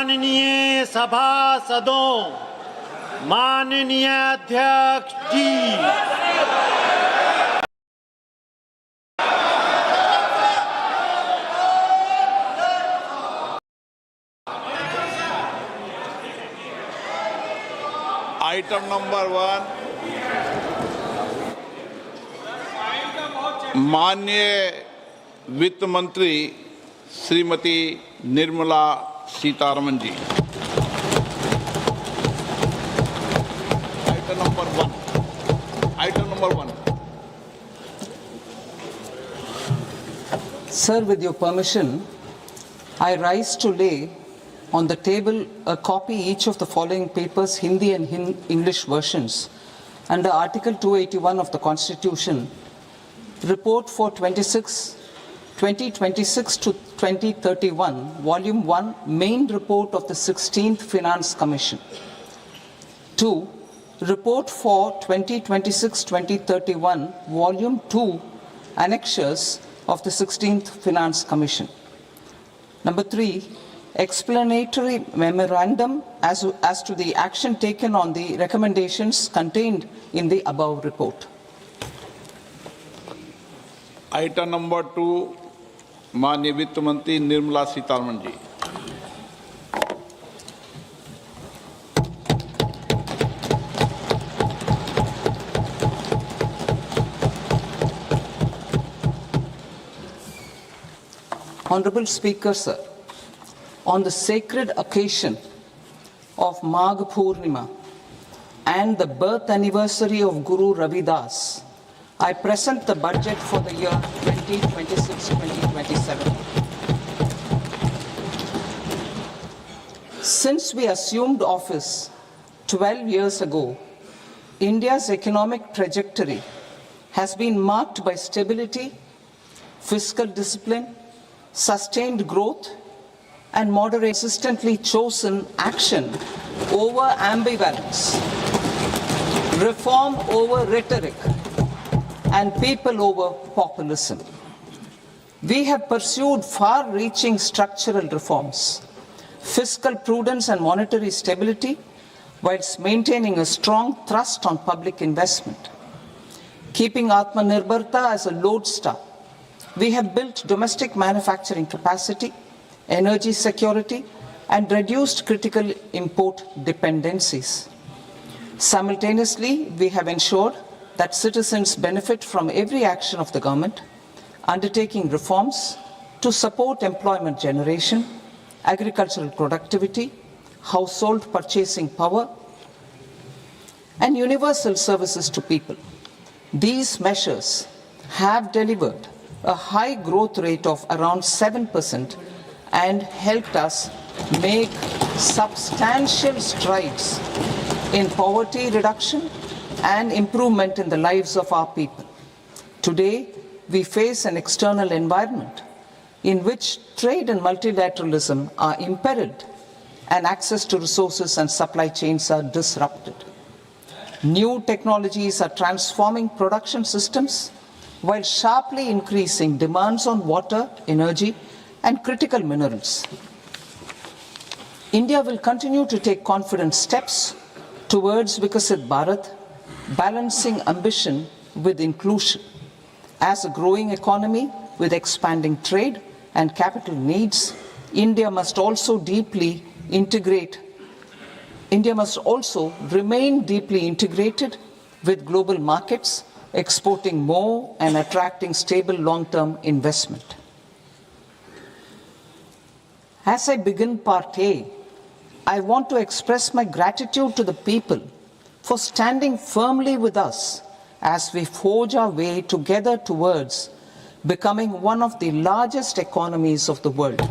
माननीय सभासदों, माननीय अध्यक्ष जी, आइटम नंबर 1, माननीय वित्त मंत्री श्रीमती निर्मला सीतारमन जी। Item number 1. Sir, with your permission, I rise to lay on the table a copy each of the following papers, Hindi and English versions, under Article 281 of the Constitution, Report for 2026 to 2031, Volume 1, Main Report of the 16th Finance Commission. 2. Report for 2026-2031, Volume 2, Annexures of the 16th Finance Commission. Number 3, explanatory memorandum as to the action taken on the recommendations contained in the above report. Item number 2, माननीय वित्त मंत्री निर्मला सीतारमन जी। Honorable Speaker, sir, on the sacred occasion of Magh Purnima and the birth anniversary of Guru Ravidas, I present the budget for the year 2026-2027. Since we assumed office 12 years ago, India's economic trajectory has been marked by stability, fiscal discipline, sustained growth, and moderate, consistently chosen action over ambivalence, reform over rhetoric, and people over populism. We have pursued far-reaching structural reforms, fiscal prudence and monetary stability, whilst maintaining a strong thrust on public investment. Keeping Atmanirbharta as a lodestar, we have built domestic manufacturing capacity, energy security, and reduced critical import dependencies. Simultaneously, we have ensured that citizens benefit from every action of the government, undertaking reforms to support employment generation, agricultural productivity, household purchasing power, and universal services to people. These measures have delivered a high growth rate of around 7% and helped us make substantial strides in poverty reduction and improvement in the lives of our people. Today, we face an external environment in which trade and multilateralism are imperiled and access to resources and supply chains are disrupted. New technologies are transforming production systems while sharply increasing demands on water, energy, and critical minerals. India will continue to take confident steps towards Viksit Bharat, balancing ambition with inclusion. As a growing economy with expanding trade and capital needs, India must also remain deeply integrated with global markets, exporting more and attracting stable long-term investment. As I begin Part A, I want to express my gratitude to the people for standing firmly with us as we forge our way together towards becoming one of the largest economies of the world.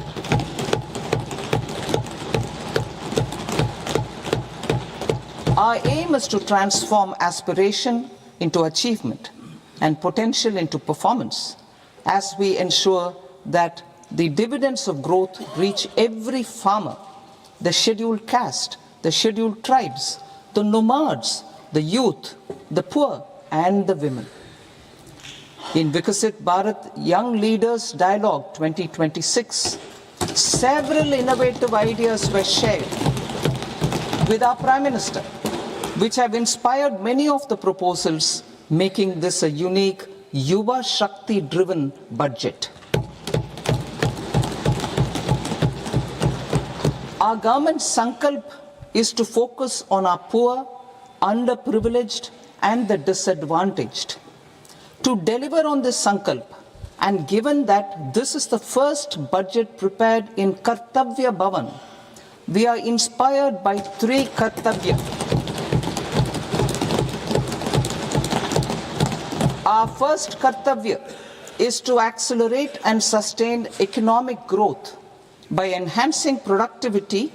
Our aim is to transform aspiration into achievement and potential into performance as we ensure that the dividends of growth reach every farmer, the scheduled caste, the scheduled tribes, the nomads, the youth, the poor, and the women. In Viksit Bharat Young Leaders Dialogue 2026, Several innovative ideas were shared with our Prime Minister, which have inspired many of the proposals, making this a unique Yuva Shakti-driven budget. Our government's sankalp is to focus on our poor, underprivileged, and the disadvantaged. To deliver on this sankalp, and given that this is the first budget prepared in Kartavya Bhavan, we are inspired by three Kartavya. Our first Kartavya is to accelerate and sustain economic growth by enhancing productivity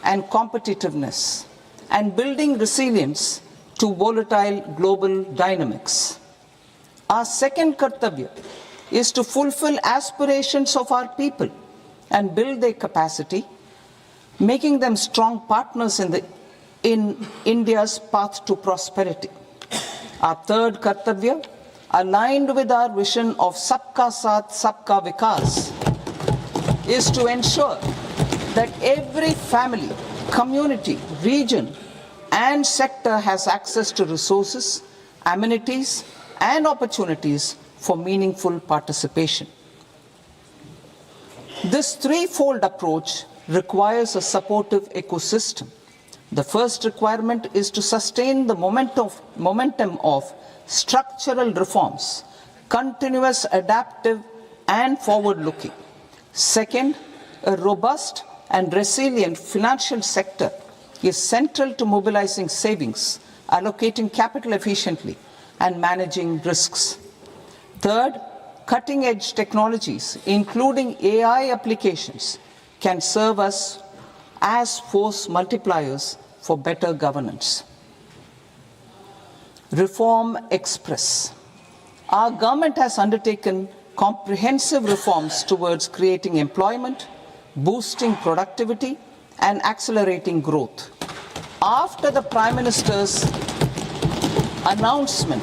and competitiveness and building resilience to volatile global dynamics. Our second Kartavya is to fulfill aspirations of our people and build their capacity, making them strong partners in India's path to prosperity. Our third Kartavya, aligned with our vision of Sabka Saath, Sabka Vikas, is to ensure that every family, community, region, and sector has access to resources, amenities, and opportunities for meaningful participation. This threefold approach requires a supportive ecosystem. The first requirement is to sustain the momentum of structural reforms, continuous, adaptive, and forward-looking. Second, a robust and resilient financial sector is central to mobilizing savings, allocating capital efficiently, and managing risks. Third, cutting-edge technologies, including AI applications, can serve us as force multipliers for better governance. Reform Express. Our government has undertaken comprehensive reforms towards creating employment, boosting productivity, and accelerating growth. After the Prime Minister's announcement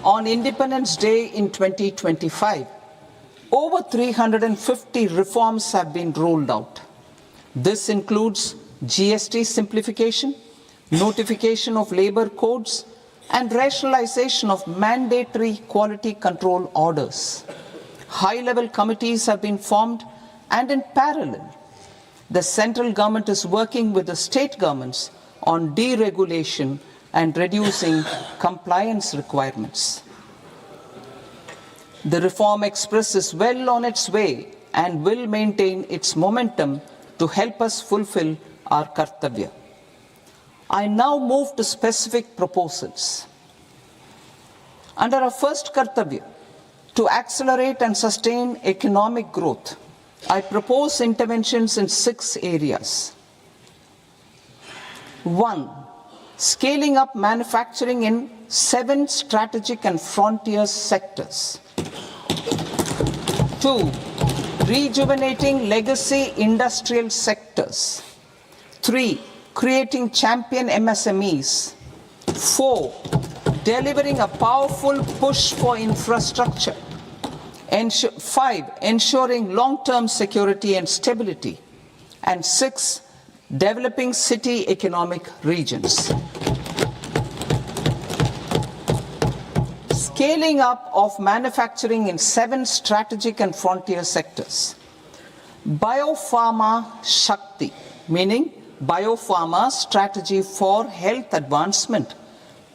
on Independence Day in 2025, over 350 reforms have been rolled out. This includes GST simplification, notification of labor codes, and rationalization of mandatory quality control orders. High-level committees have been formed, and in parallel, the central government is working with the state governments on deregulation and reducing compliance requirements. The Reform Express is well on its way and will maintain its momentum to help us fulfill our Kartavya. I now move to specific proposals. Under our first Kartavya, to accelerate and sustain economic growth, I propose interventions in 6 areas. 1. Scaling up manufacturing in 7 strategic and frontier sectors. 2. Rejuvenating legacy industrial sectors. 3. Creating champion MSMEs. 4. Delivering a powerful push for infrastructure. 5. Ensuring long-term security and stability. And 6. Developing city economic regions. Scaling up of manufacturing in 7 strategic and frontier sectors. Biopharma Shakti, meaning biopharma strategy for health advancement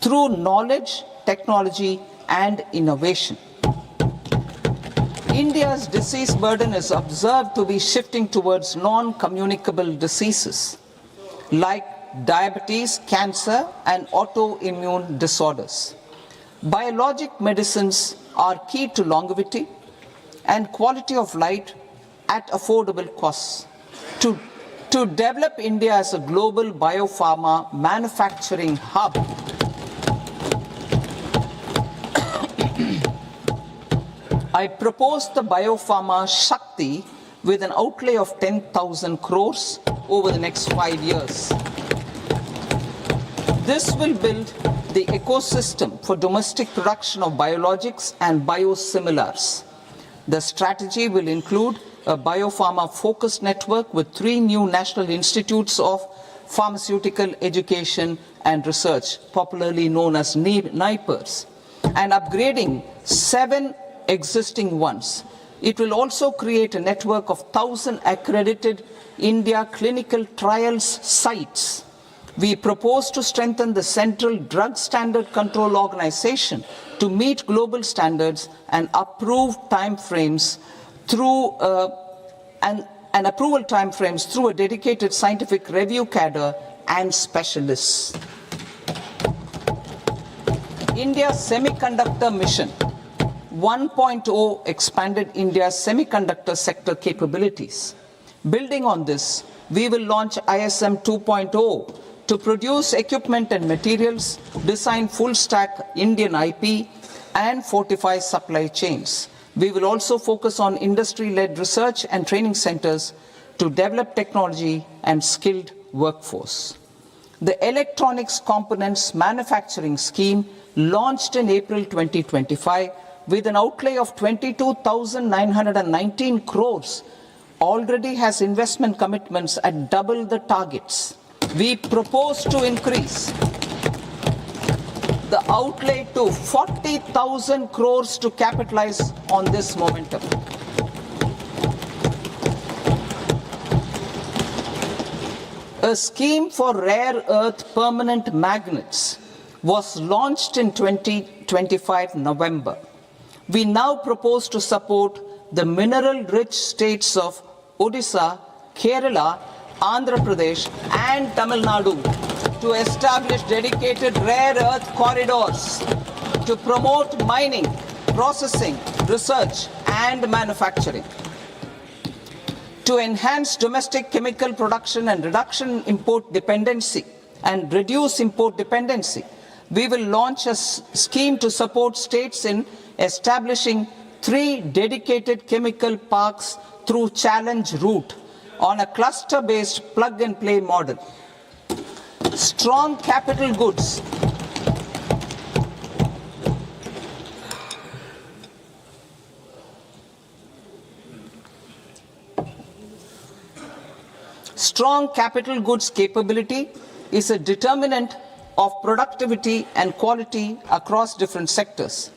through knowledge, technology, and innovation. India's disease burden is observed to be shifting towards non-communicable diseases like diabetes, cancer, and autoimmune disorders. Biologic medicines are key to longevity and quality of life at affordable costs. To develop India as a global biopharma manufacturing hub, I propose the Biopharma Shakti with an outlay of 10,000 crores over the next 5 years. This will build the ecosystem for domestic production of biologics and biosimilars. The strategy will include a biopharma-focused network with 3 new national institutes of pharmaceutical education and research, popularly known as NIPERS, and upgrading 7 existing ones. It will also create a network of 1,000 accredited India clinical trials sites. We propose to strengthen the Central Drug Standard Control Organization to meet global standards and approve timeframes through and approval timeframes through a dedicated scientific review cadre and specialists. India's Semiconductor Mission 1.0 expanded India's semiconductor sector capabilities. Building on this, we will launch ISM 2.0 to produce equipment and materials, design full-stack Indian IP, and fortify supply chains. We will also focus on industry-led research and training centers to develop technology and skilled workforce. The Electronics Components Manufacturing Scheme, launched in April 2025 with an outlay of 22,919 crores, already has investment commitments at double the targets. We propose to increase the outlay to 40,000 crores to capitalize on this momentum. A scheme for rare earth permanent magnets was launched in 2025 November. We now propose to support the mineral-rich states of Odisha, Kerala, Andhra Pradesh, and Tamil Nadu to establish dedicated rare earth corridors to promote mining, processing, research, and manufacturing. To enhance domestic chemical production and reduce import dependency, we will launch a scheme to support states in establishing 3 dedicated chemical parks through challenge route on a cluster-based plug-and-play model. Strong capital goods. Strong capital goods capability is a determinant of productivity and quality across different sectors.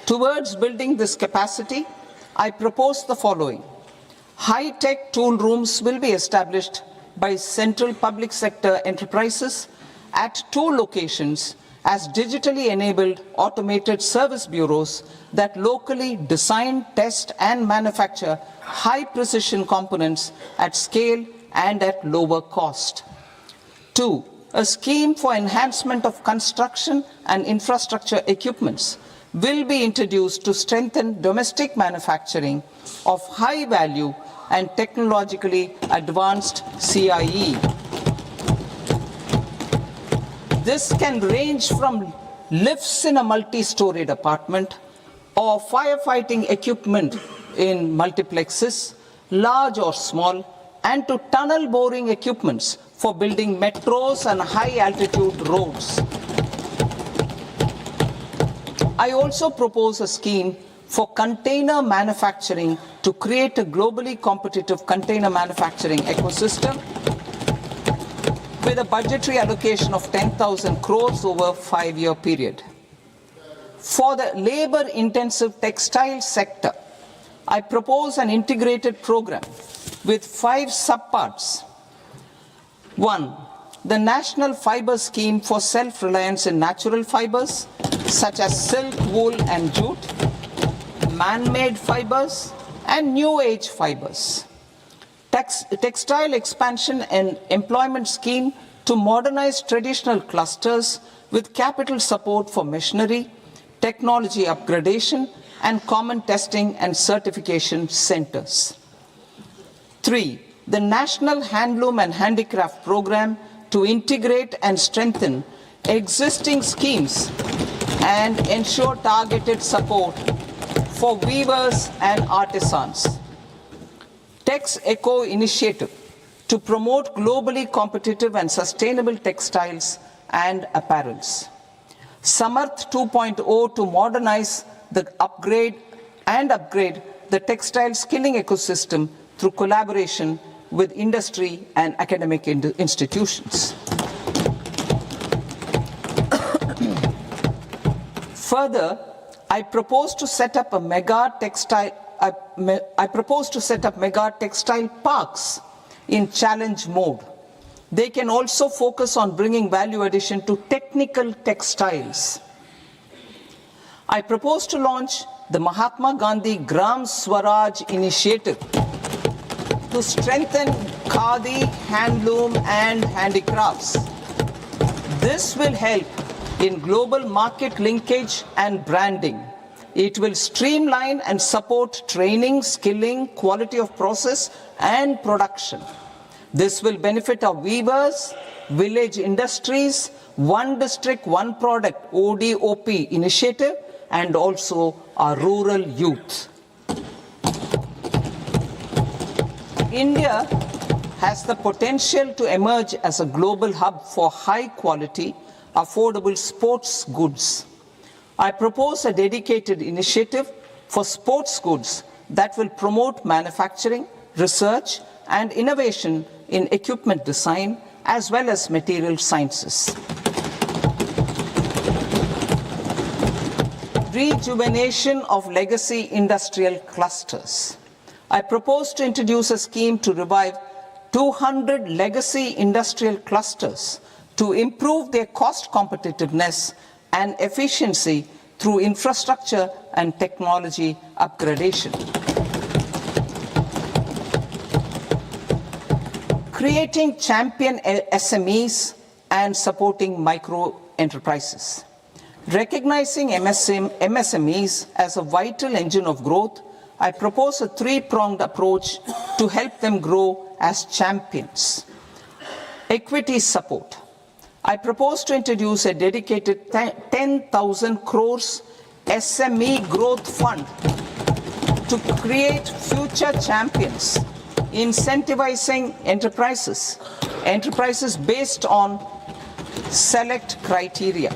Towards building this capacity, I propose the following. High-tech tool rooms will be established by central public sector enterprises at 2 locations as digitally enabled automated service bureaus that locally design, test, and manufacture high-precision components at scale and at lower cost. 2. A scheme for enhancement of construction and infrastructure equipments will be introduced to strengthen domestic manufacturing of high value and technologically advanced CIE. This can range from lifts in a multi-storied apartment or firefighting equipment in multiplexes, large or small, and to tunnel boring equipments for building metros and high-altitude roads. I also propose a scheme for container manufacturing to create a globally competitive container manufacturing ecosystem with a budgetary allocation of 10,000 crores over a 5-year period. For the labor-intensive textile sector, I propose an integrated program with 5 subparts. 1. The National Fiber Scheme for self-reliance in natural fibers, such as silk, wool, and jute, man-made fibers, and new-age fibers. Textile expansion and employment scheme to modernize traditional clusters with capital support for machinery, technology upgradation, and common testing and certification centers. 3. The National Handloom and Handicraft Program to integrate and strengthen existing schemes and ensure targeted support for weavers and artisans. Tex Eco Initiative to promote globally competitive and sustainable textiles and apparels. Samarth 2.0 to modernize the upgrade the textile skilling ecosystem through collaboration with industry and academic institutions. Further, I propose to set up mega textile parks in challenge mode. They can also focus on bringing value addition to technical textiles. I propose to launch the Mahatma Gandhi Gram Swaraj initiative to strengthen khadi, handloom and handicrafts. This will help in global market linkage and branding. It will streamline and support training, skilling, quality of process and production. This will benefit our weavers, village industries, one district, one product ODOP initiative, and also our rural youth. India has the potential to emerge as a global hub for high quality, affordable sports goods. I propose a dedicated initiative for sports goods that will promote manufacturing, research, and innovation in equipment design as well as material sciences. Rejuvenation of legacy industrial clusters. I propose to introduce a scheme to revive 200 legacy industrial clusters to improve their cost competitiveness and efficiency through infrastructure and technology upgradation. Creating champion SMEs and supporting micro enterprises. Recognizing MSMEs as a vital engine of growth, I propose a three-pronged approach to help them grow as champions. Equity support. I propose to introduce a dedicated 10,000 crores SME growth fund to create future champions, incentivizing enterprises based on select criteria.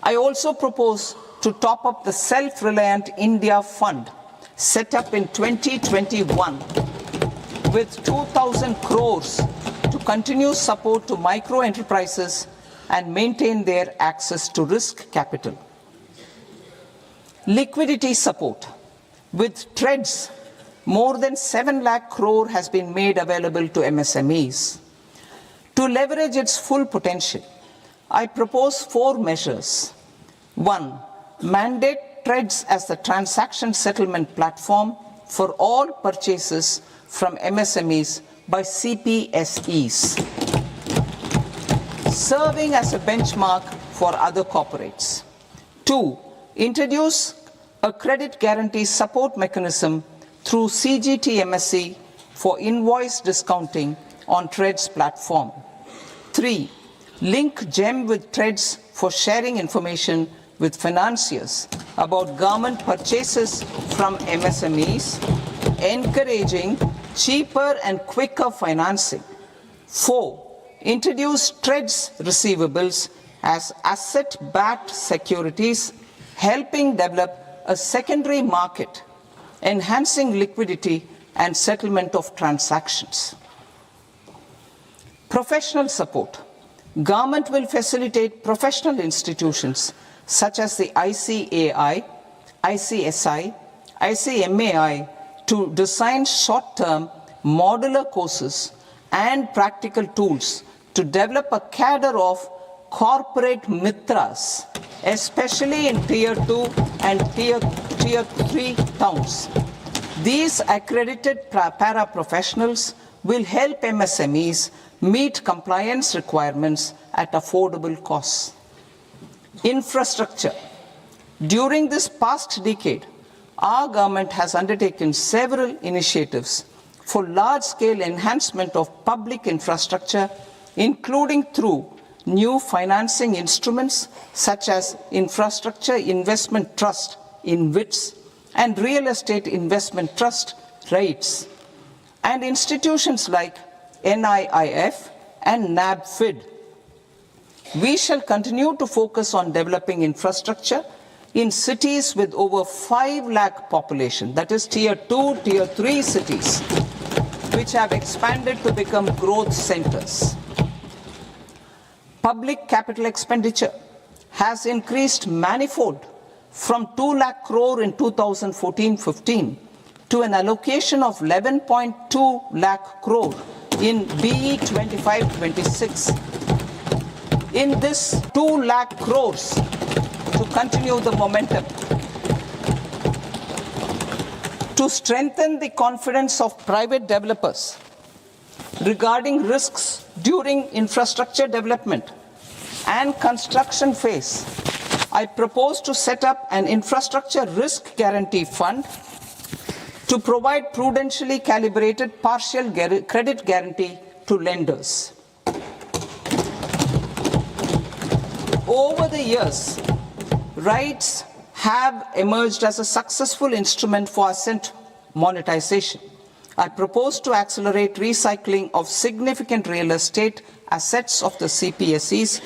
I also propose to top up the Self-Reliant India Fund set up in 2021 with 2,000 crores to continue support to micro enterprises and maintain their access to risk capital. Liquidity support. With TREDS, more than 7 lakh crore has been made available to MSMEs. To leverage its full potential, I propose 4 measures. 1. Mandate TREDS as the transaction settlement platform for all purchases from MSMEs by CPSEs, serving as a benchmark for other corporates. 2. Introduce a credit guarantee support mechanism through CGT-MSE for invoice discounting on TREDS platform. 3. Link GEM with TREDS for sharing information with financiers about government purchases from MSMEs, encouraging cheaper and quicker financing. 4. Introduce TREDS receivables as asset-backed securities, helping develop a secondary market, enhancing liquidity and settlement of transactions. Professional support. Government will facilitate professional institutions such as the ICAI, ICSI, ICMAI to design short-term modular courses and practical tools to develop a cadre of corporate mitras, especially in Tier 2 and Tier 3 towns. These accredited para-professionals will help MSMEs meet compliance requirements at affordable costs. Infrastructure. During this past decade, our government has undertaken several initiatives for large-scale enhancement of public infrastructure, including through new financing instruments such as Infrastructure Investment Trust (InvITs) and Real Estate Investment Trust (REITs), and institutions like NIIF and NABFID. We shall continue to focus on developing infrastructure in cities with over 5 lakh population, that is tier 2, tier 3 cities, which have expanded to become growth centers. Public capital expenditure has increased manifold from 2 lakh crore in 2014-15 to an allocation of 11.2 lakh crore in BE 25-26. In this 2 lakh crores to continue the momentum, to strengthen the confidence of private developers regarding risks during infrastructure development and construction phase, I propose to set up an infrastructure risk guarantee fund to provide prudentially calibrated partial credit guarantee to lenders. Over the years, RITES have emerged as a successful instrument for asset monetization. I propose to accelerate recycling of significant real estate assets of the CPSEs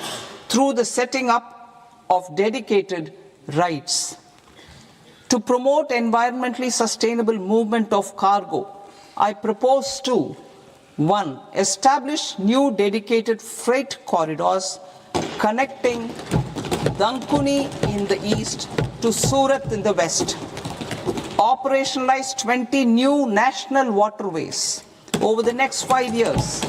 through the setting up of dedicated RITES. To promote environmentally sustainable movement of cargo, I propose to 1. Establish new dedicated freight corridors connecting Dankuni in the east to Surat in the west. Operationalize 20 new national waterways over the next 5 years,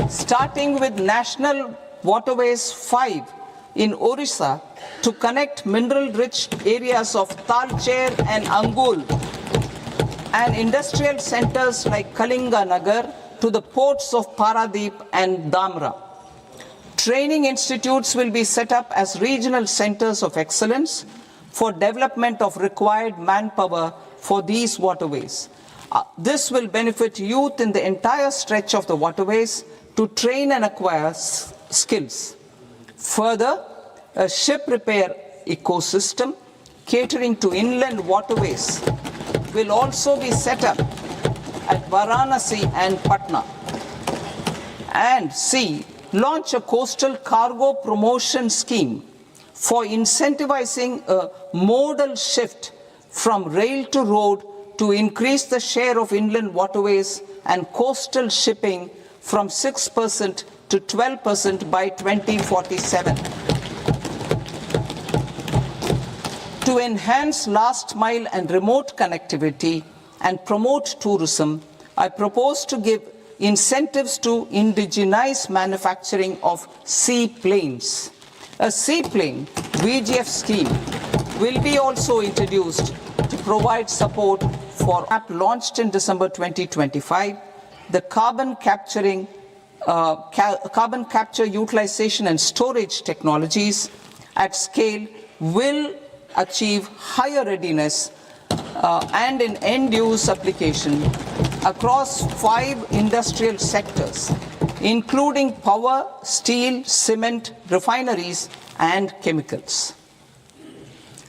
starting with National Waterways 5 in Orissa to connect mineral-rich areas of Talcher and Angul and industrial centers like Kalinga Nagar to the ports of Paradeep and Dhamra. Training institutes will be set up as regional centers of excellence for development of required manpower for these waterways. This will benefit youth in the entire stretch of the waterways to train and acquire skills. Further, a ship repair ecosystem catering to inland waterways will also be set up at Varanasi and Patna. And C, launch a coastal cargo promotion scheme for incentivizing a modal shift from rail to road to increase the share of inland waterways and coastal shipping from 6% to 12% by 2047. To enhance last mile and remote connectivity and promote tourism, I propose to give incentives to indigenize manufacturing of seaplanes. A seaplane VGF scheme will be also introduced to provide support for app launched in December 2025. The carbon capture utilization and storage technologies at scale will achieve higher readiness and in end-use application across 5 industrial sectors, including power, steel, cement, refineries, and chemicals.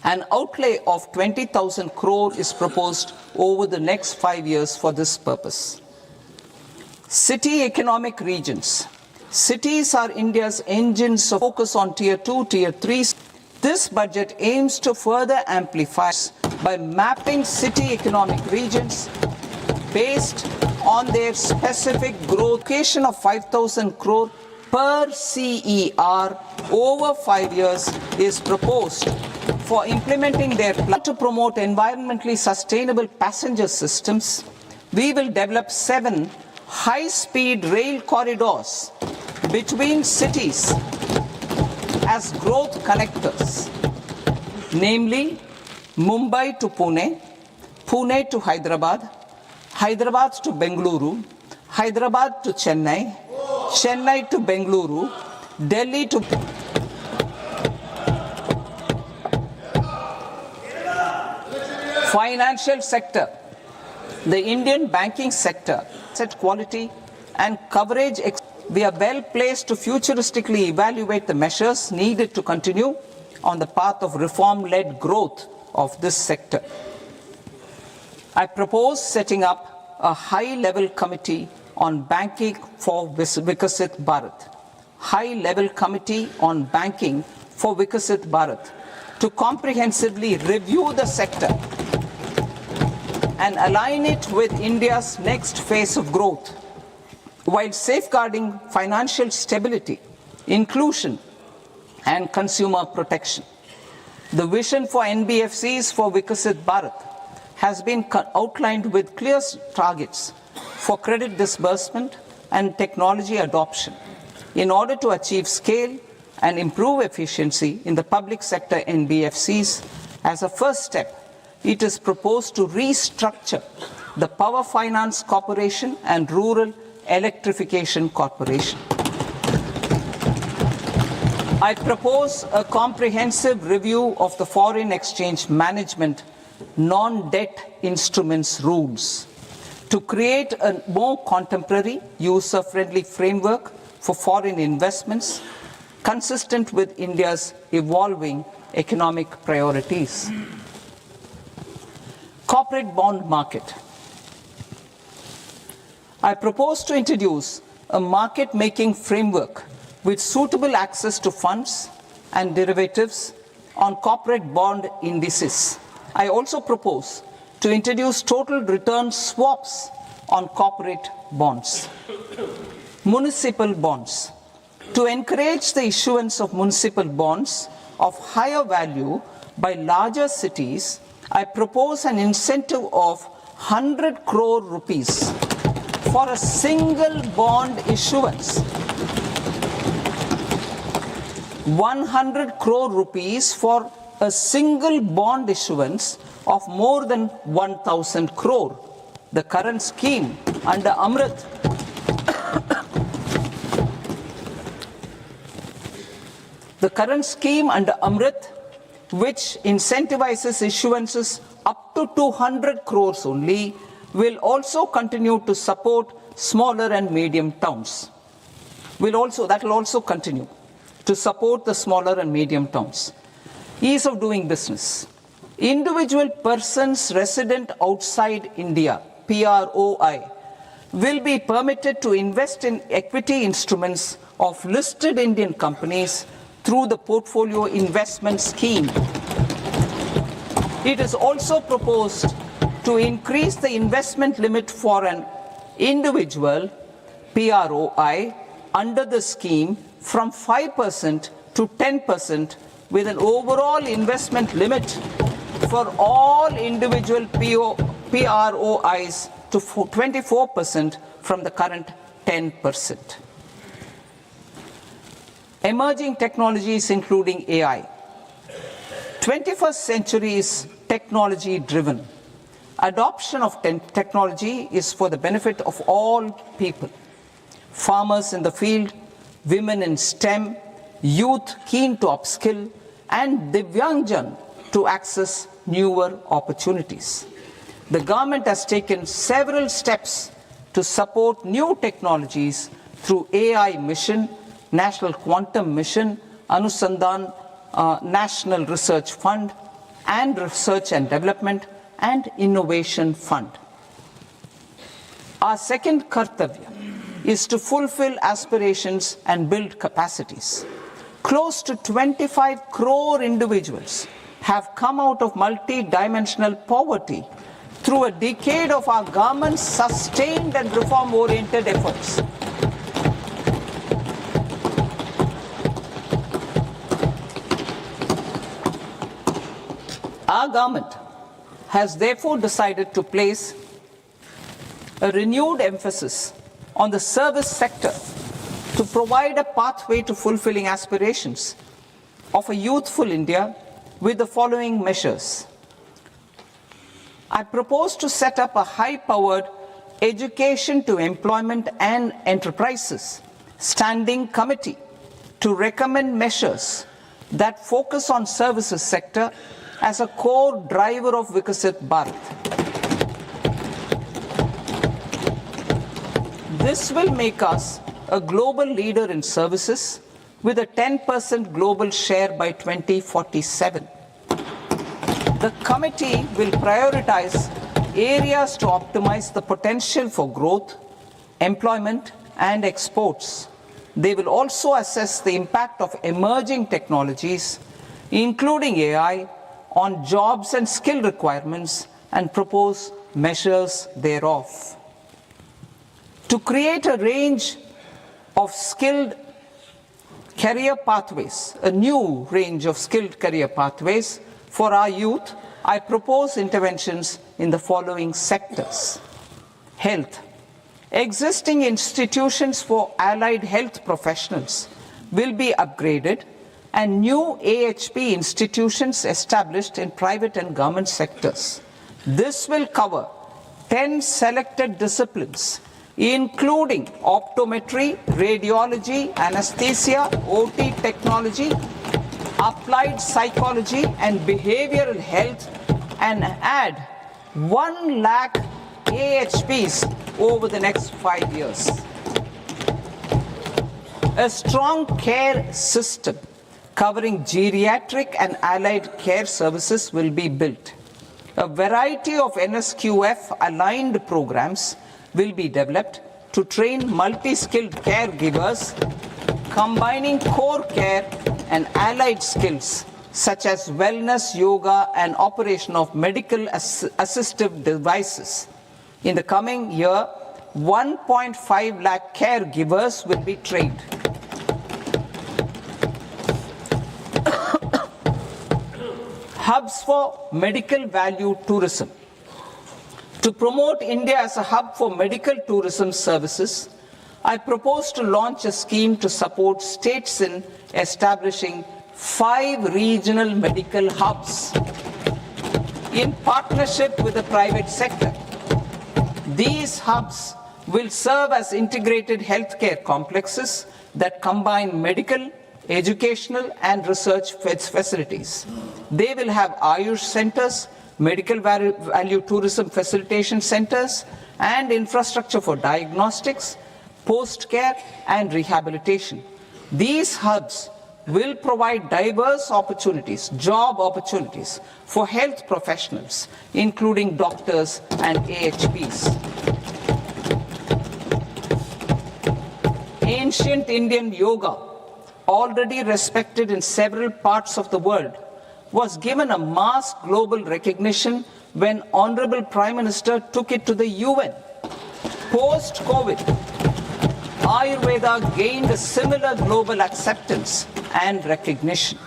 An outlay of 20,000 crore is proposed over the next 5 years for this purpose. City economic regions. Cities are India's engines of focus on tier 2, tier 3. This budget aims to further amplify by mapping city economic regions based on their specific growth. Allocation of 5,000 crore per CER over 5 years is proposed for implementing their plan to promote environmentally sustainable passenger systems. We will develop 7 high-speed rail corridors between cities as growth connectors, namely Mumbai to Pune, Pune to Hyderabad, Hyderabad to Bengaluru, Hyderabad to Chennai, Chennai to Bengaluru, Delhi to financial sector. The Indian banking sector, asset quality and coverage, we are well placed to futuristically evaluate the measures needed to continue on the path of reform-led growth of this sector. I propose setting up a high-level committee on banking for Vikasit Bharat. High-level committee on banking for Vikasit Bharat to comprehensively review the sector and align it with India's next phase of growth, while safeguarding financial stability, inclusion, and consumer protection. The vision for NBFCs for Vikasit Bharat has been outlined with clear targets for credit disbursement and technology adoption in order to achieve scale and improve efficiency in the public sector NBFCs. As a first step, it is proposed to restructure the Power Finance Corporation and Rural Electrification Corporation. I propose a comprehensive review of the foreign exchange management non-debt instruments rules to create a more contemporary, user-friendly framework for foreign investments consistent with India's evolving economic priorities. Corporate bond market. I propose to introduce a market-making framework with suitable access to funds and derivatives on corporate bond indices. I also propose to introduce total return swaps on corporate bonds. Municipal bonds. To encourage the issuance of municipal bonds of higher value by larger cities, I propose an incentive of 100 crore rupees for a single bond issuance. 100 crore rupees for a single bond issuance of more than 1,000 crore. The current scheme under Amrit which incentivizes issuances up to 200 crores only, will also continue to support smaller and medium towns. That will also continue to support the smaller and medium towns. Ease of doing business. Individual persons resident outside India, PROI, will be permitted to invest in equity instruments of listed Indian companies through the Portfolio Investment Scheme. It is also proposed to increase the investment limit for an individual PROI under the scheme from 5% to 10%, with an overall investment limit for all individual PROIs to 24% from the current 10%. Emerging technologies including AI. 21st century is technology driven. Adoption of technology is for the benefit of all people. Farmers in the field, women in STEM, youth keen to upskill, and Divyangjan to access newer opportunities. The government has taken several steps to support new technologies through AI Mission, National Quantum Mission, Anusandhan National Research Fund, and Research and Development and Innovation Fund. Our second kartavya is to fulfill aspirations and build capacities. Close to 25 crore individuals have come out of multi-dimensional poverty through a decade of our government's sustained and reform-oriented efforts. Our government has therefore decided to place a renewed emphasis on the service sector to provide a pathway to fulfilling aspirations of a youthful India with the following measures. I propose to set up a high-powered education to employment and enterprises standing committee to recommend measures that focus on services sector as a core driver of Vikasit Bharat. This will make us a global leader in services with a 10% global share by 2047. The committee will prioritize areas to optimize the potential for growth, employment, and exports They will also assess the impact of emerging technologies, including AI, on jobs and skill requirements and propose measures thereof. To create a range of skilled career pathways, a new range of skilled career pathways for our youth, I propose interventions in the following sectors. Health. Existing institutions for allied health professionals will be upgraded and new AHP institutions established in private and government sectors. This will cover 10 selected disciplines, including optometry, radiology, anesthesia, OT technology, applied psychology and behavioral health, and add 1 lakh AHPs over the next 5 years. A strong care system covering geriatric and allied care services will be built. A variety of NSQF aligned programs will be developed to train multi-skilled caregivers, combining core care and allied skills such as wellness, yoga, and operation of medical assistive devices. In the coming year, 1.5 lakh caregivers will be trained. Hubs for medical value tourism. To promote India as a hub for medical tourism services, I propose to launch a scheme to support states in establishing 5 regional medical hubs in partnership with the private sector. These hubs will serve as integrated healthcare complexes that combine medical, educational, and research facilities. They will have Ayush centers, medical value tourism facilitation centers, and infrastructure for diagnostics, post-care, and rehabilitation. These hubs will provide diverse opportunities, job opportunities for health professionals, including doctors and AHPs. Ancient Indian yoga, already respected in several parts of the world, was given a mass global recognition when Honorable Prime Minister took it to the UN. Post-COVID, Ayurveda gained a similar global acceptance and recognition.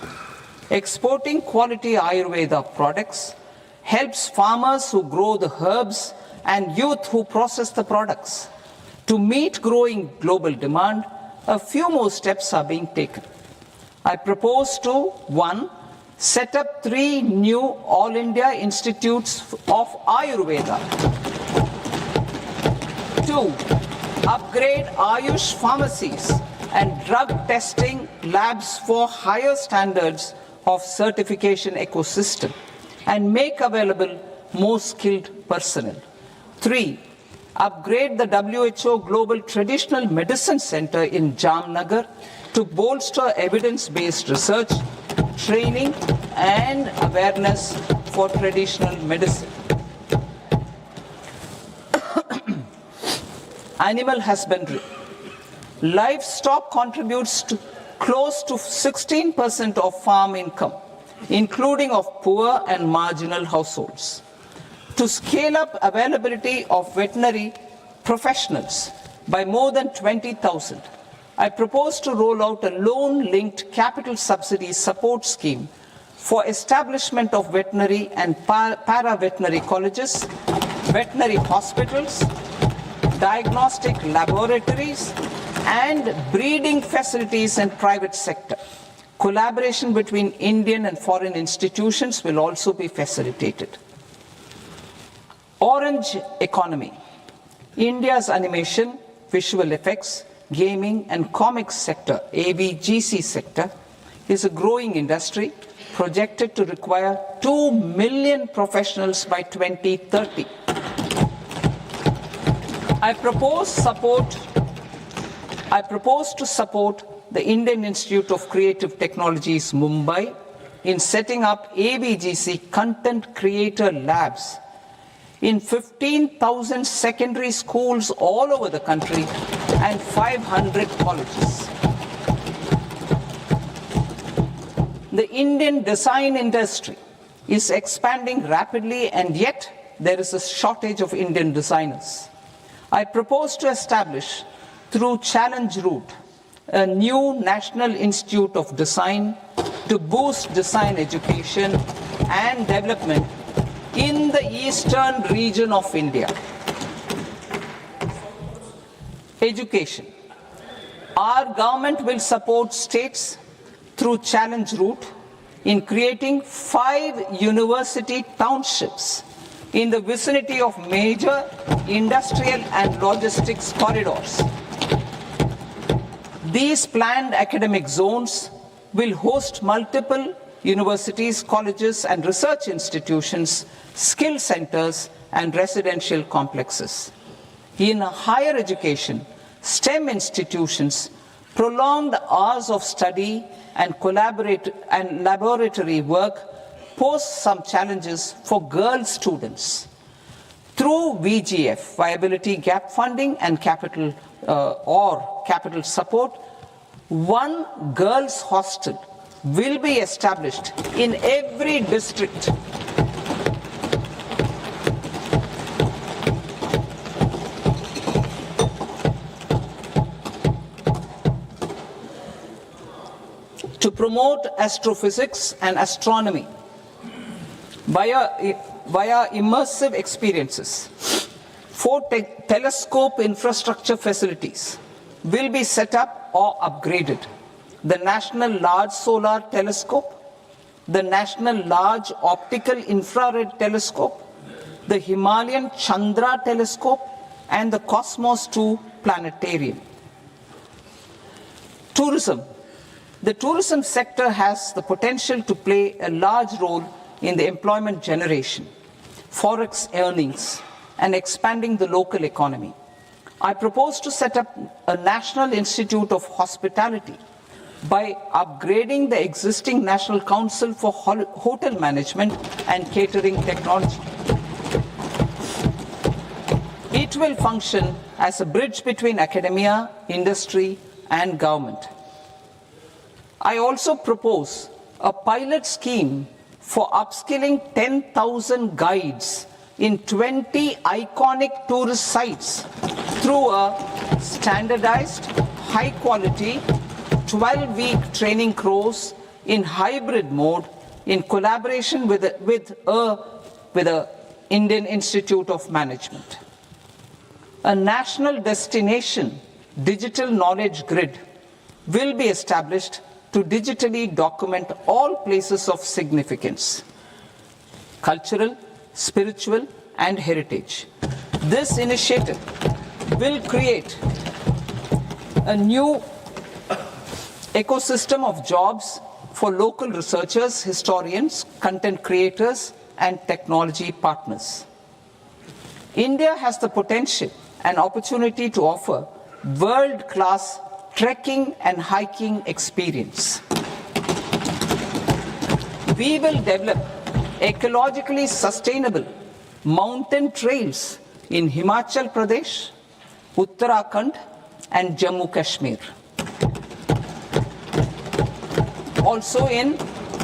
Exporting quality Ayurveda products helps farmers who grow the herbs and youth who process the products. To meet growing global demand, a few more steps are being taken. I propose to 1. Set up 3 new All India Institutes of Ayurveda. 2. Upgrade Ayush pharmacies and drug testing labs for higher standards of certification ecosystem and make available more skilled personnel. 3. Upgrade the WHO Global Traditional Medicine Center in Jamnagar to bolster evidence-based research, training, and awareness for traditional medicine. Animal husbandry. Livestock contributes to close to 16% of farm income, including of poor and marginal households. To scale up availability of veterinary professionals by more than 20,000, I propose to roll out a loan-linked capital subsidy support scheme for establishment of veterinary and para-veterinary colleges, veterinary hospitals, diagnostic laboratories, and breeding facilities in private sector. Collaboration between Indian and foreign institutions will also be facilitated. Orange economy. India's animation, visual effects, gaming and comics sector, AVGC sector, is a growing industry projected to require 2 million professionals by 2030. I propose to support the Indian Institute of Creative Technologies, Mumbai, in setting up AVGC content creator labs in 15,000 secondary schools all over the country and 500 colleges. The Indian design industry is expanding rapidly, and yet there is a shortage of Indian designers. I propose to establish, through challenge route, a new National Institute of Design to boost design education and development in the eastern region of India. Education. Our government will support states through challenge route in creating 5 university townships in the vicinity of major industrial and logistics corridors. These planned academic zones will host multiple universities, colleges, and research institutions, skill centers, and residential complexes. In higher education, STEM institutions, prolonged hours of study and laboratory work pose some challenges for girl students. Through VGF, Viability Gap Funding and capital support, one girls' hostel will be established in every district. To promote astrophysics and astronomy via immersive experiences. 4 telescope infrastructure facilities will be set up or upgraded. The National Large Solar Telescope, the National Large Optical Infrared Telescope, the Himalayan Chandra Telescope, and the Cosmos 2 Planetarium. Tourism. The tourism sector has the potential to play a large role in the employment generation, forex earnings, and expanding the local economy. I propose to set up a National Institute of Hospitality by upgrading the existing National Council for Hotel Management and Catering Technology. It will function as a bridge between academia, industry, and government. I also propose a pilot scheme for upskilling 10,000 guides in 20 iconic tourist sites through a standardized, high-quality, 12-week training course in hybrid mode in collaboration with the Indian Institute of Management. A national destination digital knowledge grid will be established to digitally document all places of significance, cultural, spiritual, and heritage. This initiative will create a new ecosystem of jobs for local researchers, historians, content creators, and technology partners. India has the potential and opportunity to offer world-class trekking and hiking experience. We will develop ecologically sustainable mountain trails in Himachal Pradesh, Uttarakhand, and Jammu Kashmir. Also in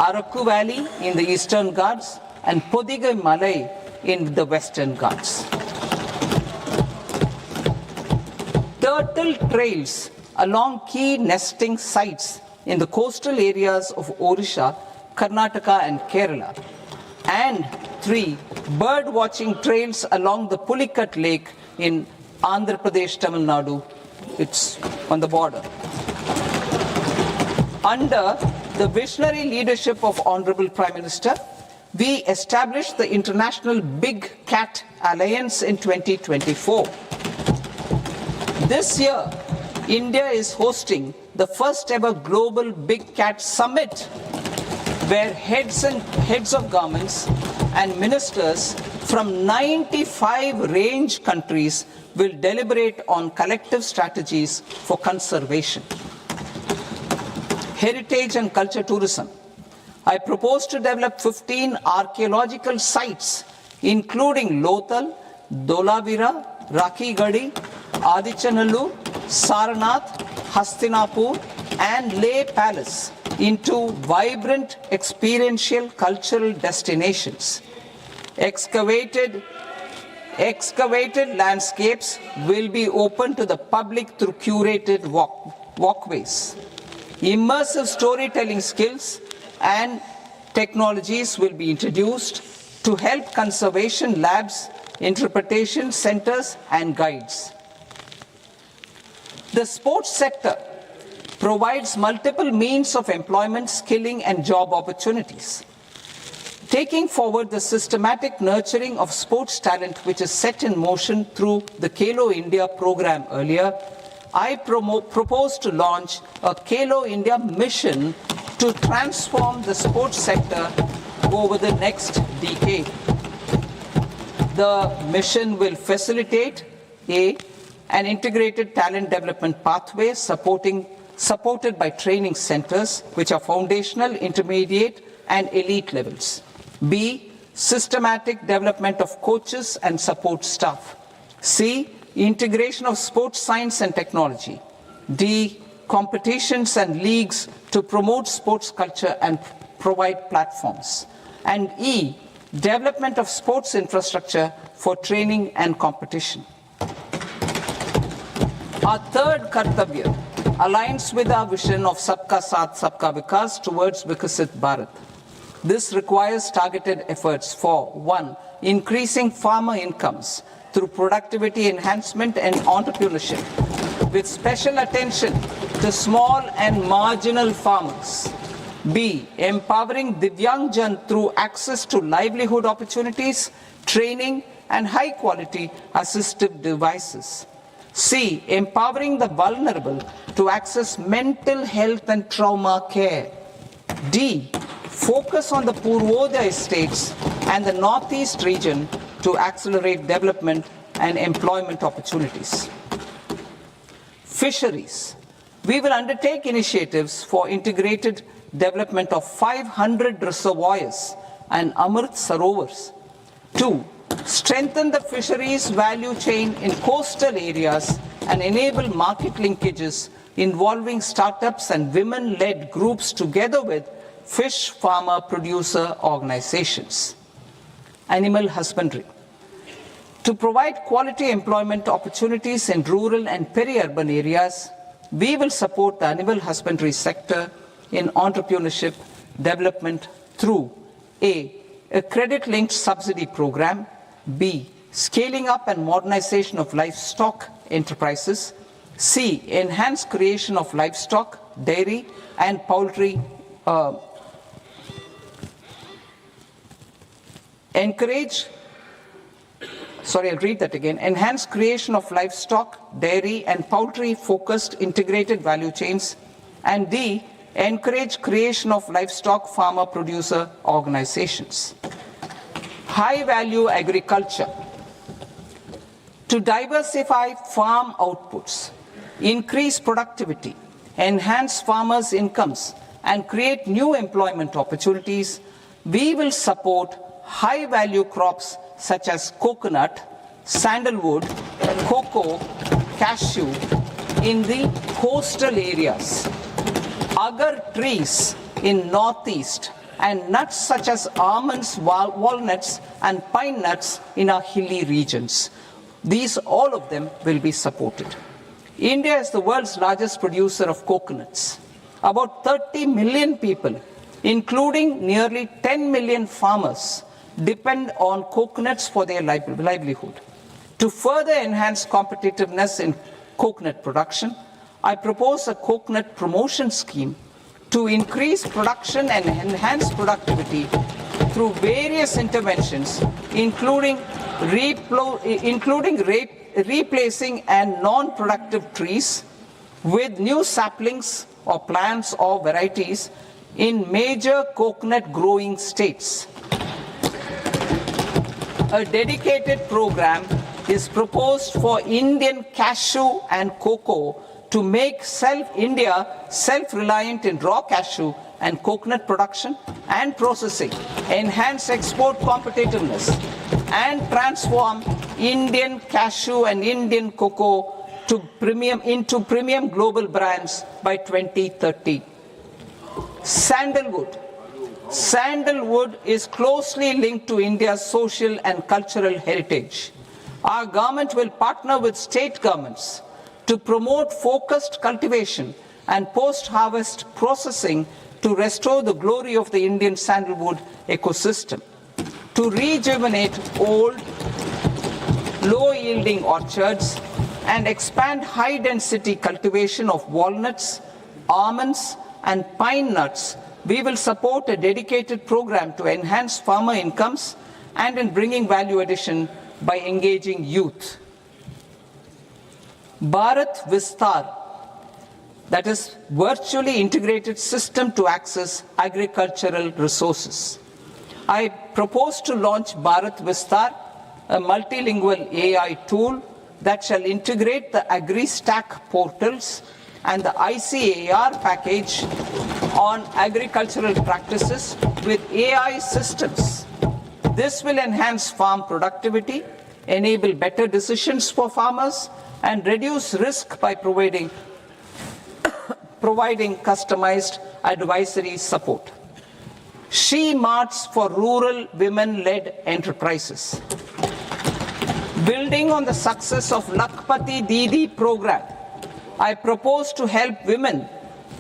Araku Valley in the Eastern Ghats and Podigai Malai in the Western Ghats. Turtle trails along key nesting sites in the coastal areas of Odisha, Karnataka, and Kerala. And 3 bird watching trails along the Pulikat Lake in Andhra Pradesh, Tamil Nadu. It's on the border. Under the visionary leadership of Honorable Prime Minister, we established the International Big Cat Alliance in 2024. This year, India is hosting the first ever Global Big Cat Summit, where heads of governments and ministers from 95 range countries will deliberate on collective strategies for conservation. Heritage and culture tourism. I propose to develop 15 archaeological sites, including Lothal, Dolavira, Rakhi Gadi, Adichanallur, Saranath, Hastinapur, and Leh Palace into vibrant experiential cultural destinations. Excavated landscapes will be open to the public through curated walkways. Immersive storytelling skills and technologies will be introduced to help conservation labs, interpretation centers, and guides. The sports sector provides multiple means of employment, skilling, and job opportunities. Taking forward the systematic nurturing of sports talent, which is set in motion through the Khelo India program earlier, I propose to launch a Khelo India mission to transform the sports sector over the next decade. The mission will facilitate an integrated talent development pathway supported by training centers, which are foundational, intermediate, and elite levels. B, systematic development of coaches and support staff. C, integration of sports science and technology. D, competitions and leagues to promote sports culture and provide platforms. And E, development of sports infrastructure for training and competition. Our third Kartavya aligns with our vision of Sabka Saath, Sabka Vikas towards Vikasit Bharat. This requires targeted efforts for 1, increasing farmer incomes through productivity enhancement and entrepreneurship, with special attention to small and marginal farmers. B, empowering Divyangjan through access to livelihood opportunities, training, and high-quality assistive devices. C, empowering the vulnerable to access mental health and trauma care. D, focus on the Purvodaya states and the Northeast region to accelerate development and employment opportunities. Fisheries. We will undertake initiatives for integrated development of 500 reservoirs and Amrit Sarovars. 2, strengthen the fisheries value chain in coastal areas and enable market linkages involving startups and women-led groups together with fish farmer producer organizations. Animal husbandry. To provide quality employment opportunities in rural and peri-urban areas, we will support the animal husbandry sector in entrepreneurship development through A, credit-linked subsidy program, B, scaling up and modernization of livestock enterprises, C, enhanced creation of livestock, dairy, and poultry enhanced creation of livestock, dairy, and poultry-focused integrated value chains, and D, encourage creation of livestock farmer-producer organizations. High-value agriculture. To diversify farm outputs, increase productivity, enhance farmers' incomes, and create new employment opportunities, we will support high-value crops such as coconut, sandalwood, cocoa, cashew in the coastal areas, agar trees in Northeast, and nuts such as almonds, walnuts, and pine nuts in our hilly regions. These, all of them, will be supported. India is the world's largest producer of coconuts. About 30 million people, including nearly 10 million farmers, depend on coconuts for their livelihood. To further enhance competitiveness in coconut production, I propose a coconut promotion scheme to increase production and enhance productivity through various interventions, including replacing and non-productive trees with new saplings or plants or varieties in major coconut growing states. A dedicated program is proposed for Indian cashew and cocoa to make India self-reliant in raw cashew and coconut production and processing, enhance export competitiveness, and transform Indian cashew and Indian cocoa into premium global brands by 2030. Sandalwood. Sandalwood is closely linked to India's social and cultural heritage. Our government will partner with state governments to promote focused cultivation and post-harvest processing to restore the glory of the Indian sandalwood ecosystem, to rejuvenate old, low-yielding orchards and expand high-density cultivation of walnuts, almonds, and pine nuts. We will support a dedicated program to enhance farmer incomes and in bringing value addition by engaging youth. Bharat Vistar, that is virtually integrated system to access agricultural resources. I propose to launch Bharat Vistar, a multilingual AI tool that shall integrate the AgriStack portals and the ICAR package on agricultural practices with AI systems. This will enhance farm productivity, enable better decisions for farmers, and reduce risk by providing customized advisory support. She Marts for rural women-led enterprises. Building on the success of Lakpati Didi program, I propose to help women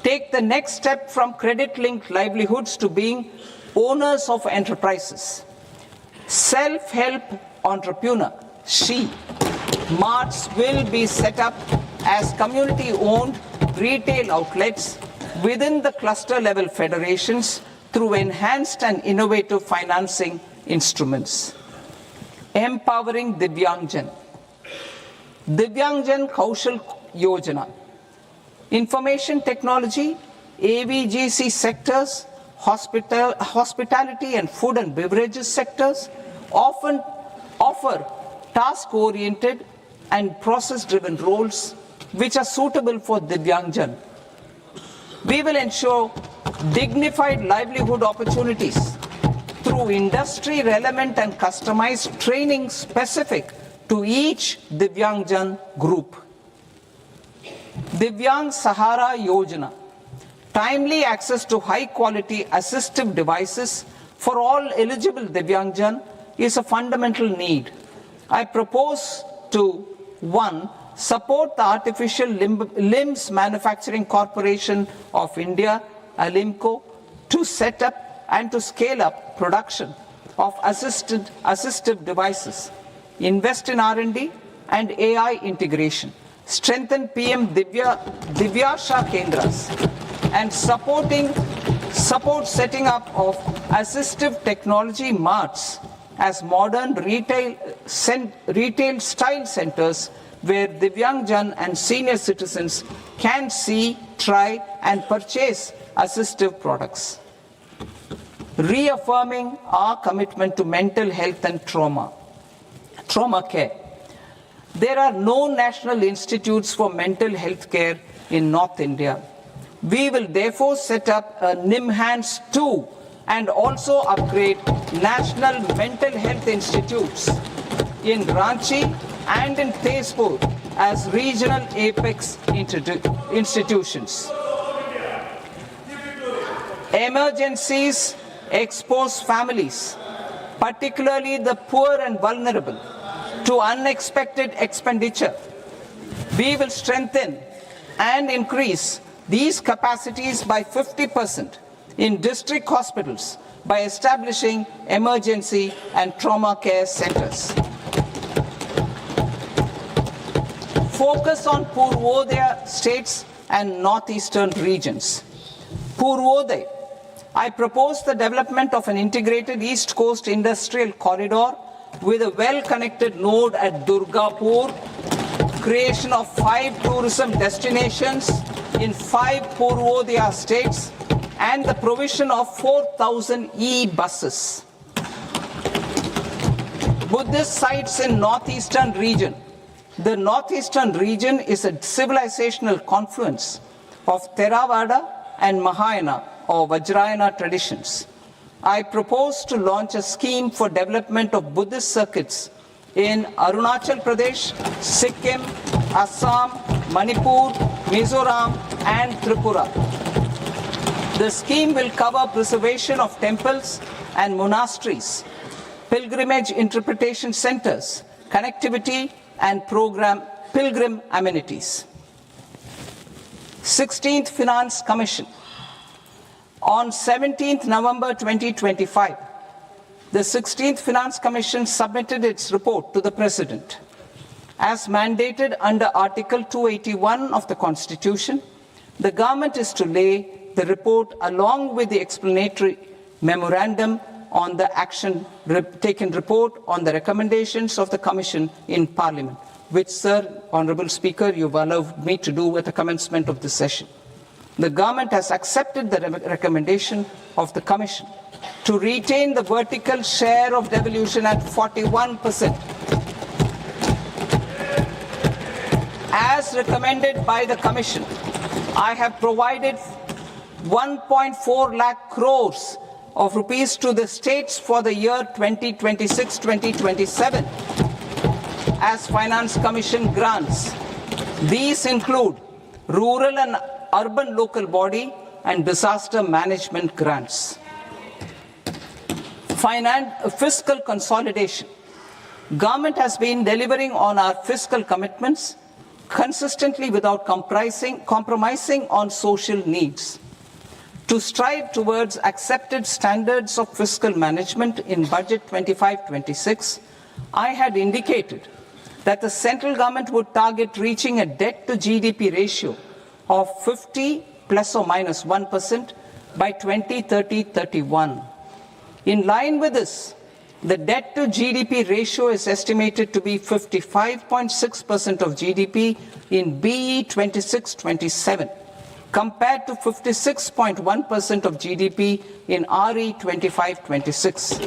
take the next step from credit-linked livelihoods to being owners of enterprises. Self-help entrepreneur, She Marts will be set up as community-owned retail outlets within the cluster-level federations through enhanced and innovative financing instruments. Empowering Divyangjan. Divyangjan Kaushal Yojana. Information technology, AVGC sectors, hospitality and food and beverages sectors often offer task-oriented and process-driven roles which are suitable for Divyangjan. We will ensure dignified livelihood opportunities through industry-relevant and customized training specific to each Divyangjan group. Divyang Sahara Yojana. Timely access to high-quality assistive devices for all eligible Divyangjan is a fundamental need. I propose to 1. Support the Artificial Limbs Manufacturing Corporation of India, ALIMCO, to set up and to scale up production of assistive devices, invest in R&D and AI integration, strengthen PM Divyasha Kendras, and support setting up of assistive technology marts as modern retail style centers where Divyangjan and senior citizens can see, try and purchase assistive products. Reaffirming our commitment to mental health and trauma care. There are no national institutes for mental health care in North India. We will therefore set up a NIMHANS 2 and also upgrade national mental health institutes in Ranchi and in Tezpur as regional apex institutions. Emergencies expose families, particularly the poor and vulnerable, to unexpected expenditure. We will strengthen and increase these capacities by 50% in district hospitals by establishing emergency and trauma care centers. Focus on Purvodaya states and northeastern regions. Purvodaya. I propose the development of an integrated East Coast industrial corridor with a well-connected node at Durgapur, creation of 5 tourism destinations in 5 Purvodaya states, and the provision of 4,000 e-buses. Buddhist sites in northeastern region. The northeastern region is a civilizational confluence of Theravada and Mahayana or Vajrayana traditions. I propose to launch a scheme for development of Buddhist circuits in Arunachal Pradesh, Sikkim, Assam, Manipur, Mizoram and Tripura. The scheme will cover preservation of temples and monasteries, pilgrimage interpretation centers, connectivity and pilgrim amenities. 16th Finance Commission. On 17th November 2025, the 16th Finance Commission submitted its report to the President. As mandated under Article 281 of the Constitution, the government is to lay the report along with the explanatory memorandum on the action taken report on the recommendations of the Commission in Parliament, which, Sir, Honourable Speaker, you've allowed me to do at the commencement of this session. The government has accepted the recommendation of the Commission to retain the vertical share of devolution at 41%. As recommended by the Commission, I have provided 1.4 lakh crores of rupees to the states for the year 2026-2027 as Finance Commission grants. These include rural and urban local body and disaster management grants. Fiscal consolidation. Government has been delivering on our fiscal commitments consistently without compromising on social needs. To strive towards accepted standards of fiscal management in Budget 25-26, I had indicated that the central government would target reaching a debt to GDP ratio of 50 plus or minus 1% by 2030-31. In line with this, the debt to GDP ratio is estimated to be 55.6% of GDP in BE 26-27, compared to 56.1% of GDP in RE 25-26.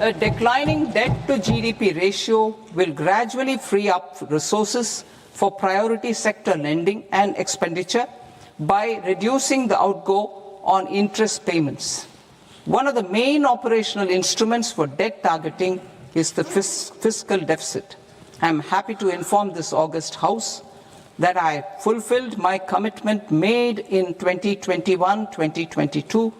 A declining debt to GDP ratio will gradually free up resources for priority sector lending and expenditure by reducing the outgo on interest payments. One of the main operational instruments for debt targeting is the fiscal deficit. I am happy to inform this august House that I fulfilled my commitment made in 2021-2022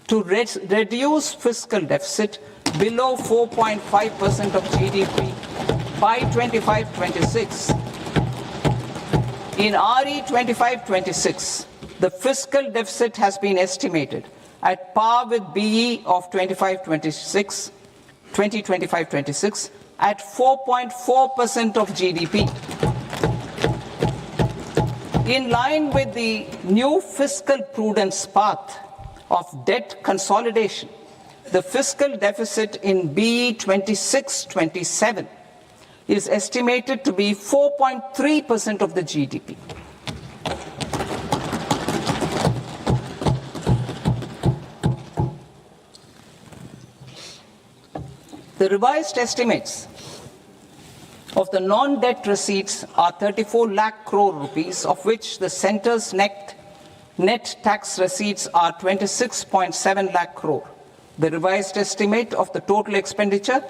to reduce fiscal deficit below 4.5% of GDP by 25-26. In RE 25-26, the fiscal deficit has been estimated at par with BE of 2025-26 at 4.4% of GDP. In line with the new fiscal prudence path of debt consolidation, the fiscal deficit in BE 26-27 is estimated to be 4.3% of the GDP. The revised estimates of the non-debt receipts are 34 lakh crore rupees, of which the centre's net tax receipts are 26.7 lakh crore. The revised estimate of the total expenditure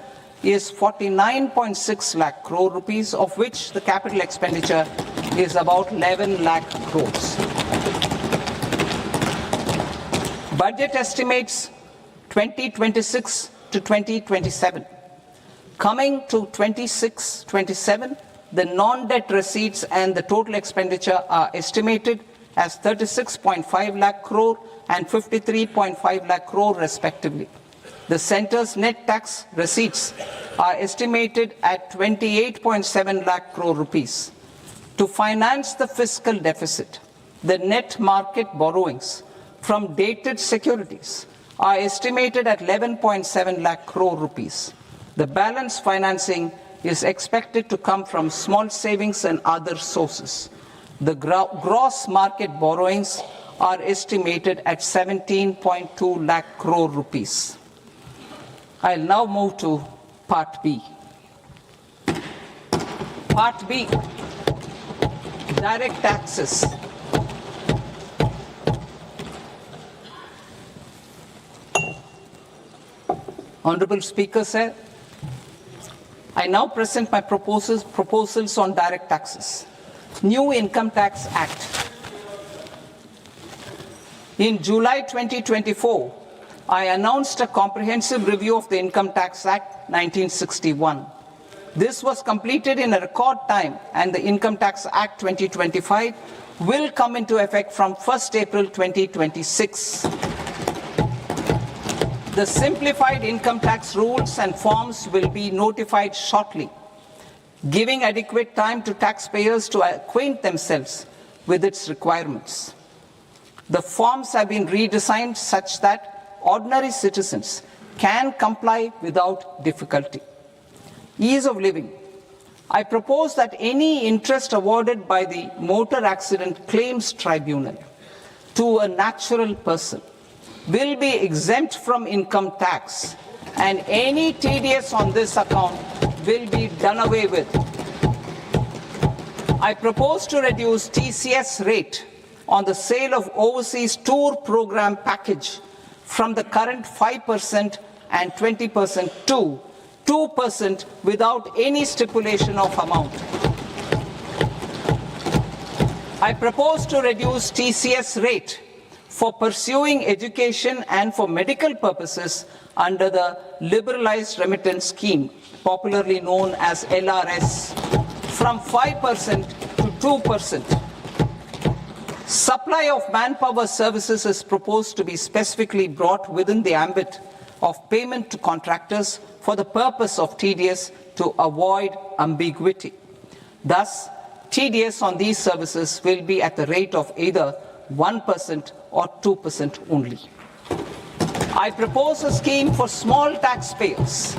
is 49.6 lakh crore rupees, of which the capital expenditure is about 11 lakh crores. Budget estimates 2026 to 2027. Coming to 26-27, the non-debt receipts and the total expenditure are estimated as 36.5 lakh crore and 53.5 lakh crore respectively. The centre's net tax receipts are estimated at 28.7 lakh crore rupees. To finance the fiscal deficit, the net market borrowings from dated securities are estimated at 11.7 lakh crore rupees. The balance financing is expected to come from small savings and other sources. The gross market borrowings are estimated at 17.2 lakh crore rupees. I'll now move to Part B. Part B, direct taxes. Honourable Speaker, sir, I now present my proposals on direct taxes. New Income Tax Act. In July 2024, I announced a comprehensive review of the Income Tax Act 1961. This was completed in a record time, and the Income Tax Act 2025 will come into effect from 1st April 2026. The simplified income tax rules and forms will be notified shortly, giving adequate time to taxpayers to acquaint themselves with its requirements. The forms have been redesigned such that ordinary citizens can comply without difficulty. Ease of living. I propose that any interest awarded by the Motor Accident Claims Tribunal to a natural person will be exempt from income tax, and any TDS on this account will be done away with. I propose to reduce TCS rate on the sale of overseas tour program package from the current 5% and 20% to 2% without any stipulation of amount. I propose to reduce TCS rate for pursuing education and for medical purposes under the Liberalized Remittance Scheme, popularly known as LRS, from 5% to 2%. Supply of manpower services is proposed to be specifically brought within the ambit of payment to contractors for the purpose of TDS to avoid ambiguity. Thus, TDS on these services will be at the rate of either 1% or 2% only. I propose a scheme for small taxpayers,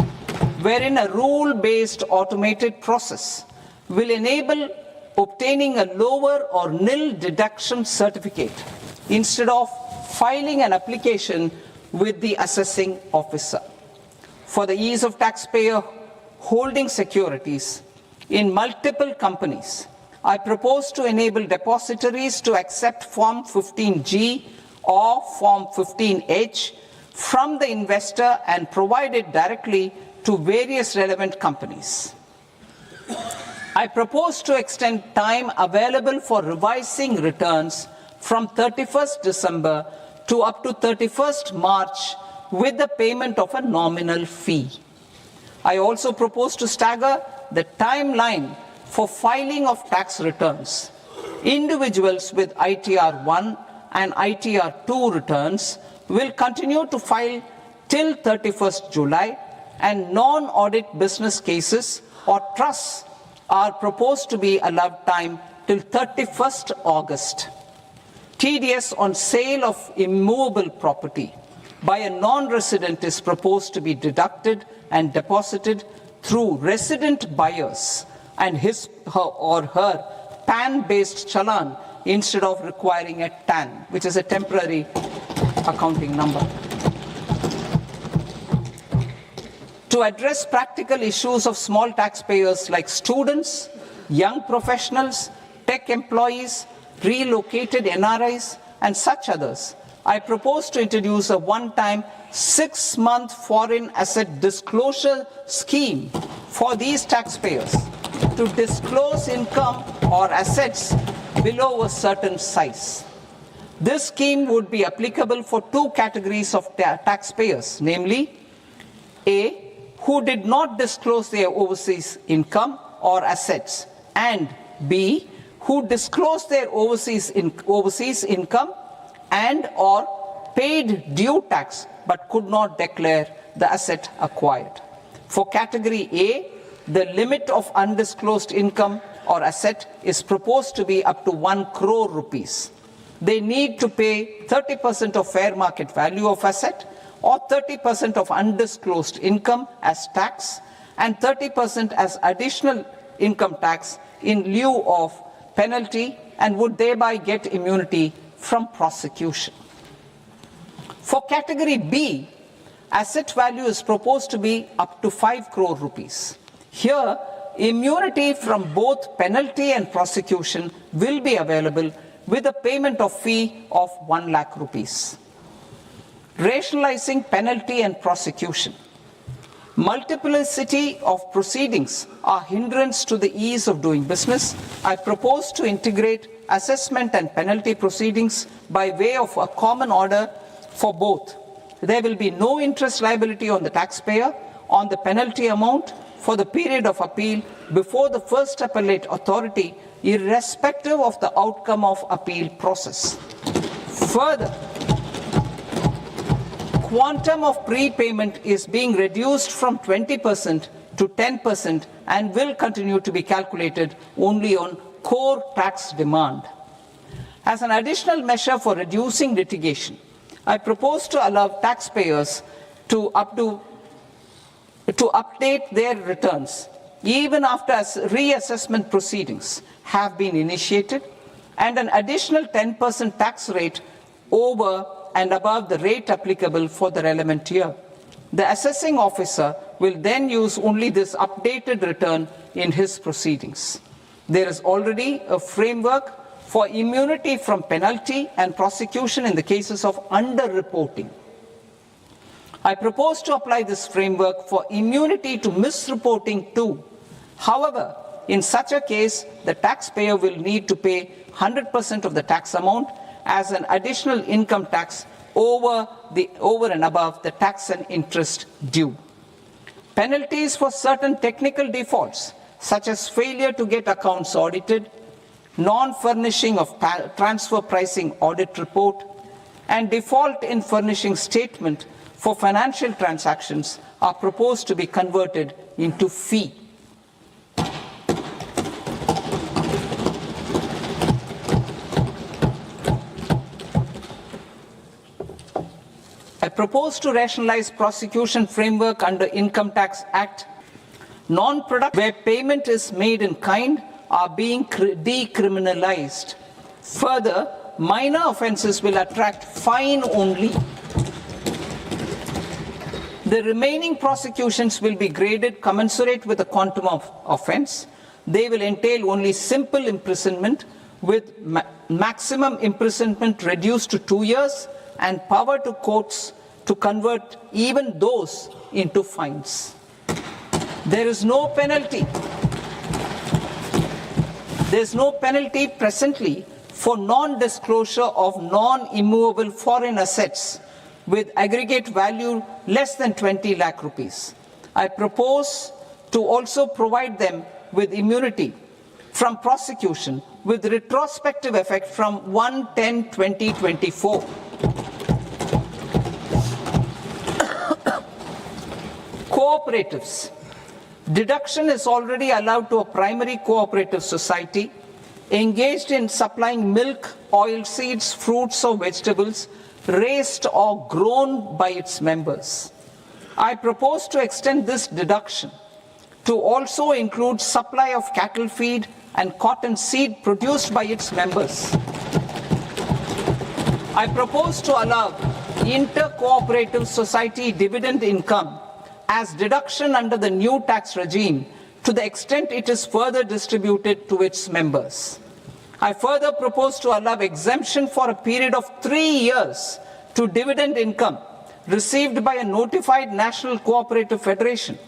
wherein a rule-based automated process will enable obtaining a lower or nil deduction certificate instead of filing an application with the assessing officer. For the ease of taxpayer holding securities in multiple companies, I propose to enable depositories to accept Form 15G or Form 15H from the investor and provide it directly to various relevant companies. I propose to extend time available for revising returns from 31st December to up to 31st March with the payment of a nominal fee. I also propose to stagger the timeline for filing of tax returns. Individuals with ITR 1 and ITR 2 returns will continue to file till 31st July, and non-audit business cases or trusts are proposed to be allowed time till 31st August. TDS on sale of immovable property by a non-resident is proposed to be deducted and deposited through resident buyers and his or her PAN-based challan instead of requiring a TAN, which is a temporary accounting number. To address practical issues of small taxpayers like students, young professionals, tech employees, relocated NRIs, and such others, I propose to introduce a one-time 6-month foreign asset disclosure scheme for these taxpayers to disclose income or assets below a certain size. This scheme would be applicable for two categories of taxpayers, namely A, who did not disclose their overseas income or assets, and B, who disclosed their overseas income and or paid due tax but could not declare the asset acquired. For category A, the limit of undisclosed income or asset is proposed to be up to 1 crore rupees. They need to pay 30% of fair market value of asset or 30% of undisclosed income as tax and 30% as additional income tax in lieu of penalty, and would thereby get immunity from prosecution. For category B, asset value is proposed to be up to 5 crore rupees. Here, immunity from both penalty and prosecution will be available with a payment of fee of 1 lakh rupees. Rationalizing penalty and prosecution. Multiplicity of proceedings are hindrance to the ease of doing business. I propose to integrate assessment and penalty proceedings by way of a common order for both. There will be no interest liability on the taxpayer on the penalty amount for the period of appeal before the first appellate authority, irrespective of the outcome of appeal process. Further, quantum of prepayment is being reduced from 20% to 10% and will continue to be calculated only on core tax demand. As an additional measure for reducing litigation, I propose to allow taxpayers to update their returns even after reassessment proceedings have been initiated, and an additional 10% tax rate over and above the rate applicable for the relevant year. The assessing officer will then use only this updated return in his proceedings. There is already a framework for immunity from penalty and prosecution in the cases of underreporting. I propose to apply this framework for immunity to misreporting too. However, in such a case, the taxpayer will need to pay 100% of the tax amount as an additional income tax over and above the tax and interest due. Penalties for certain technical defaults, such as failure to get accounts audited, non-furnishing of transfer pricing audit report, and default in furnishing statement for financial transactions are proposed to be converted into fee. I propose to rationalize prosecution framework under Income Tax Act. Non-product where payment is made in kind are being decriminalized. Further, minor offences will attract fine only. The remaining prosecutions will be graded commensurate with the quantum of offence. They will entail only simple imprisonment with maximum imprisonment reduced to 2 years and power to courts to convert even those into fines. There is no penalty. There is no penalty presently for non-disclosure of non-immovable foreign assets with aggregate value less than 20 lakh rupees. I propose to also provide them with immunity from prosecution with retrospective effect from 1/10/2024. Cooperatives. Deduction is already allowed to a primary cooperative society engaged in supplying milk, oilseeds, fruits or vegetables raised or grown by its members. I propose to extend this deduction to also include supply of cattle feed and cotton seed produced by its members. I propose to allow inter-cooperative society dividend income as deduction under the new tax regime to the extent it is further distributed to its members. I further propose to allow exemption for a period of 3 years to dividend income received by a notified national cooperative federation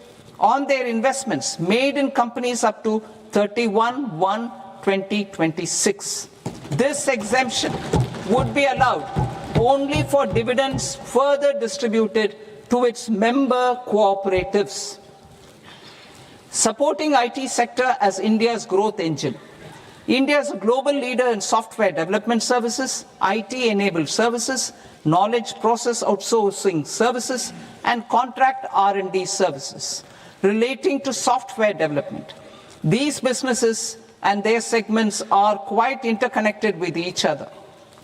on their investments made in companies up to 31/1/2026. This exemption would be allowed only for dividends further distributed to its member cooperatives. Supporting IT sector as India's growth engine. India is a global leader in software development services, IT-enabled services, knowledge process outsourcing services, and contract R&D services relating to software development. These businesses and their segments are quite interconnected with each other.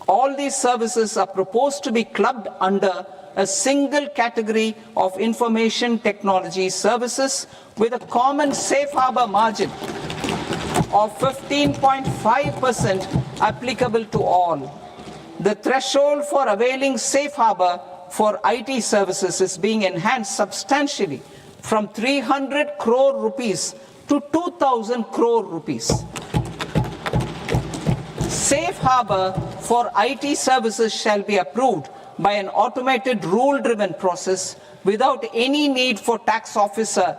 All these services are proposed to be clubbed under a single category of information technology services with a common safe harbor margin of 15.5% applicable to all. The threshold for availing safe harbor for IT services is being enhanced substantially from 300 crore rupees to 2,000 crore rupees. Safe harbor for IT services shall be approved by an automated rule-driven process without any need for tax officer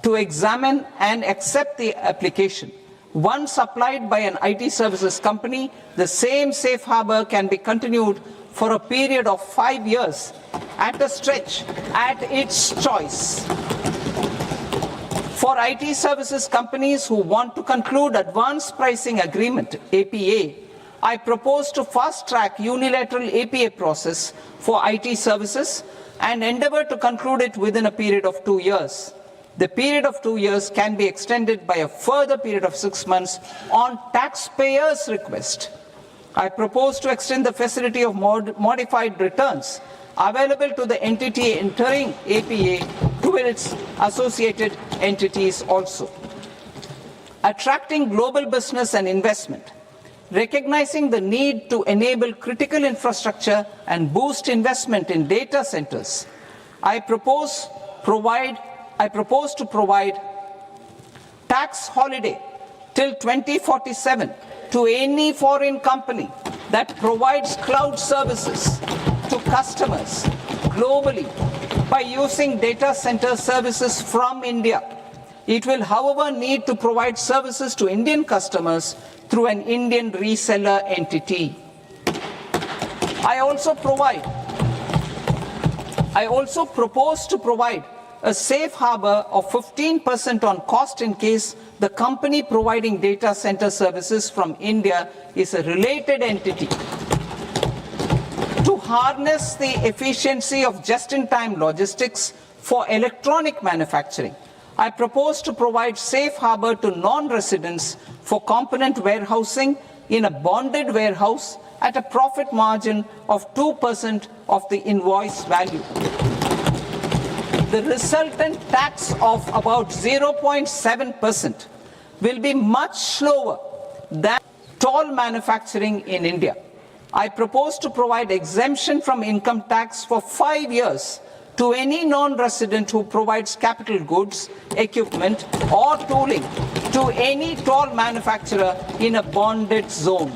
to examine and accept the application. Once applied by an IT services company, the same safe harbor can be continued for a period of 5 years at a stretch at its choice. For IT services companies who want to conclude advanced pricing agreement, APA, I propose to fast-track unilateral APA process for IT services and endeavor to conclude it within a period of 2 years. The period of 2 years can be extended by a further period of 6 months on taxpayers' request. I propose to extend the facility of modified returns available to the entity entering APA to its associated entities also. Attracting global business and investment. Recognizing the need to enable critical infrastructure and boost investment in data centers, I propose to provide tax holiday till 2047 to any foreign company that provides cloud services to customers globally by using data center services from India. It will, however, need to provide services to Indian customers through an Indian reseller entity. I also propose to provide a safe harbor of 15% on cost in case the company providing data center services from India is a related entity. To harness the efficiency of just-in-time logistics for electronic manufacturing, I propose to provide safe harbor to non-residents for component warehousing in a bonded warehouse at a profit margin of 2% of the invoice value. The resultant tax of about 0.7% will be much lower than toll manufacturing in India. I propose to provide exemption from income tax for 5 years to any non-resident who provides capital goods, equipment, or tooling to any toll manufacturer in a bonded zone.